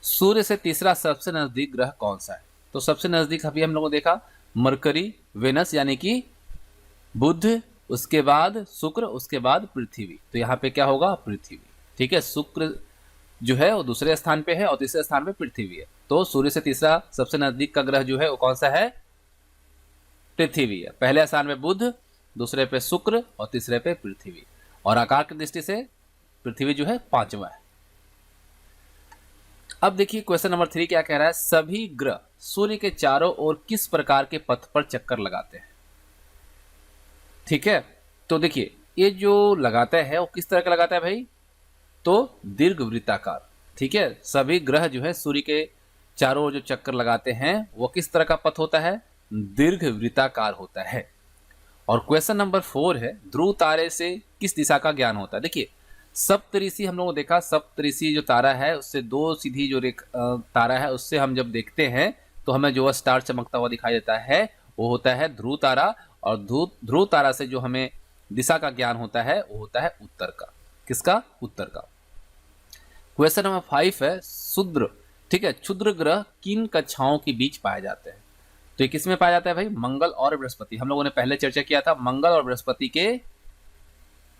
सूर्य से तीसरा सबसे नजदीक ग्रह कौन सा है। तो सबसे नजदीक अभी हम लोगों ने देखा मरकरी, वेनस यानी कि बुध, उसके बाद शुक्र, उसके बाद पृथ्वी। तो यहाँ पे क्या होगा, पृथ्वी, ठीक है। शुक्र जो है वो दूसरे स्थान पे है और तीसरे स्थान पे पृथ्वी है। तो सूर्य से तीसरा सबसे नजदीक का ग्रह जो है वो कौन सा है, पृथ्वी है। पहले स्थान पे बुध, दूसरे पे शुक्र और तीसरे पे पृथ्वी। और आकार की दृष्टि से पृथ्वी जो है 5वां है। अब देखिए क्वेश्चन नंबर 3 क्या कह रहा है, सभी ग्रह सूर्य के चारों ओर किस प्रकार के पथ पर चक्कर लगाते हैं। ठीक है, तो देखिए ये जो लगाता है वो किस तरह का लगाता है भाई, तो दीर्घवृत्ताकार। ठीक है, सभी ग्रह जो है सूर्य के चारों ओर जो चक्कर लगाते हैं वो किस तरह का पथ होता है, दीर्घवृत्ताकार होता है। और क्वेश्चन नंबर 4 है, ध्रुव तारे से किस दिशा का ज्ञान होता है। देखिए सप्तऋषि हम लोगों ने देखा, सप्तऋषि जो तारा है उससे दो सीधी जो तारा है उससे हम जब देखते हैं तो हमें जो स्टार चमकता हुआ दिखाई देता है वो होता है ध्रुव तारा, और ध्रुव तारा से जो हमें दिशा का ज्ञान होता है वो होता है उत्तर का। किसका? उत्तर का। क्वेश्चन नंबर 5 है क्षुद्र, ठीक है, क्षुद्र ग्रह किन कक्षाओं के बीच पाए जाते हैं? तो ये किस में पाया जाता है भाई? मंगल और बृहस्पति। हम लोगों ने पहले चर्चा किया था, मंगल और बृहस्पति के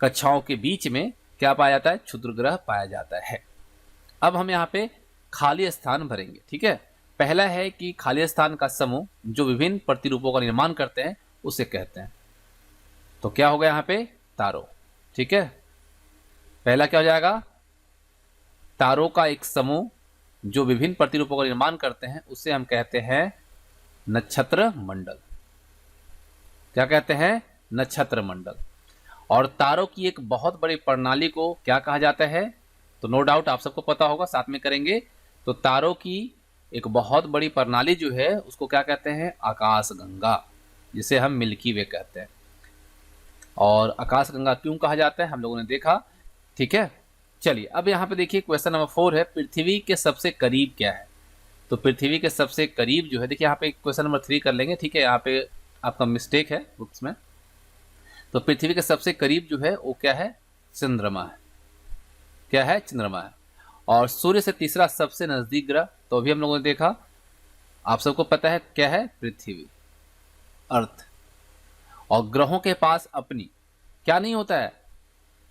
कक्षाओं के बीच में क्या पाया जाता है? क्षुद्र ग्रह पाया जाता है। अब हम यहाँ पे खाली स्थान भरेंगे, ठीक है। पहला है कि खाली स्थान का समूह जो विभिन्न प्रतिरूपों का निर्माण करते हैं उसे कहते हैं। तो क्या होगा यहाँ पे? तारों, ठीक है। पहला क्या हो जाएगा? तारों का एक समूह जो विभिन्न प्रतिरूपों का निर्माण करते हैं उसे हम कहते हैं नक्षत्र मंडल। क्या कहते हैं? नक्षत्र मंडल। और तारों की एक बहुत बड़ी प्रणाली को क्या कहा जाता है? तो नो डाउट आप सबको पता होगा, साथ में करेंगे। तो तारों की एक बहुत बड़ी प्रणाली जो है उसको क्या कहते हैं? आकाशगंगा, जिसे हम मिल्की वे कहते हैं। और आकाशगंगा क्यों कहा जाता है हम लोगों ने देखा, ठीक है। चलिए अब यहाँ पे देखिए क्वेश्चन नंबर 4 है पृथ्वी के सबसे करीब क्या है? तो पृथ्वी के सबसे करीब जो है, देखिए यहाँ पे क्वेश्चन नंबर 3 कर लेंगे, ठीक है। यहाँ पे आपका मिस्टेक है बुक्स में। तो पृथ्वी के सबसे करीब जो है वो क्या है? चंद्रमा है। क्या है? चंद्रमा है। और सूर्य से तीसरा सबसे नजदीक ग्रह, तो अभी हम लोगों ने देखा, आप सबको पता है क्या है? पृथ्वी, अर्थ। और ग्रहों के पास अपनी क्या नहीं होता है?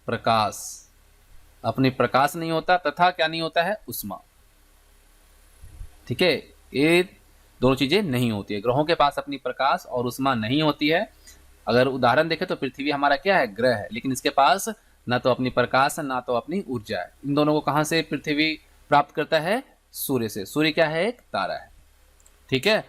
प्रकाश, अपनी प्रकाश नहीं होता, तथा क्या नहीं होता है? उष्मा, ठीक है। ये दोनों चीजें नहीं होती है। ग्रहों के पास अपनी प्रकाश और उष्मा नहीं होती है। अगर उदाहरण देखें तो पृथ्वी हमारा क्या है? ग्रह है, लेकिन इसके पास ना तो अपनी प्रकाश है ना तो अपनी ऊर्जा है। इन दोनों को कहां से पृथ्वी प्राप्त करता है? सूर्य से। सूर्य क्या है? एक तारा है, ठीक है।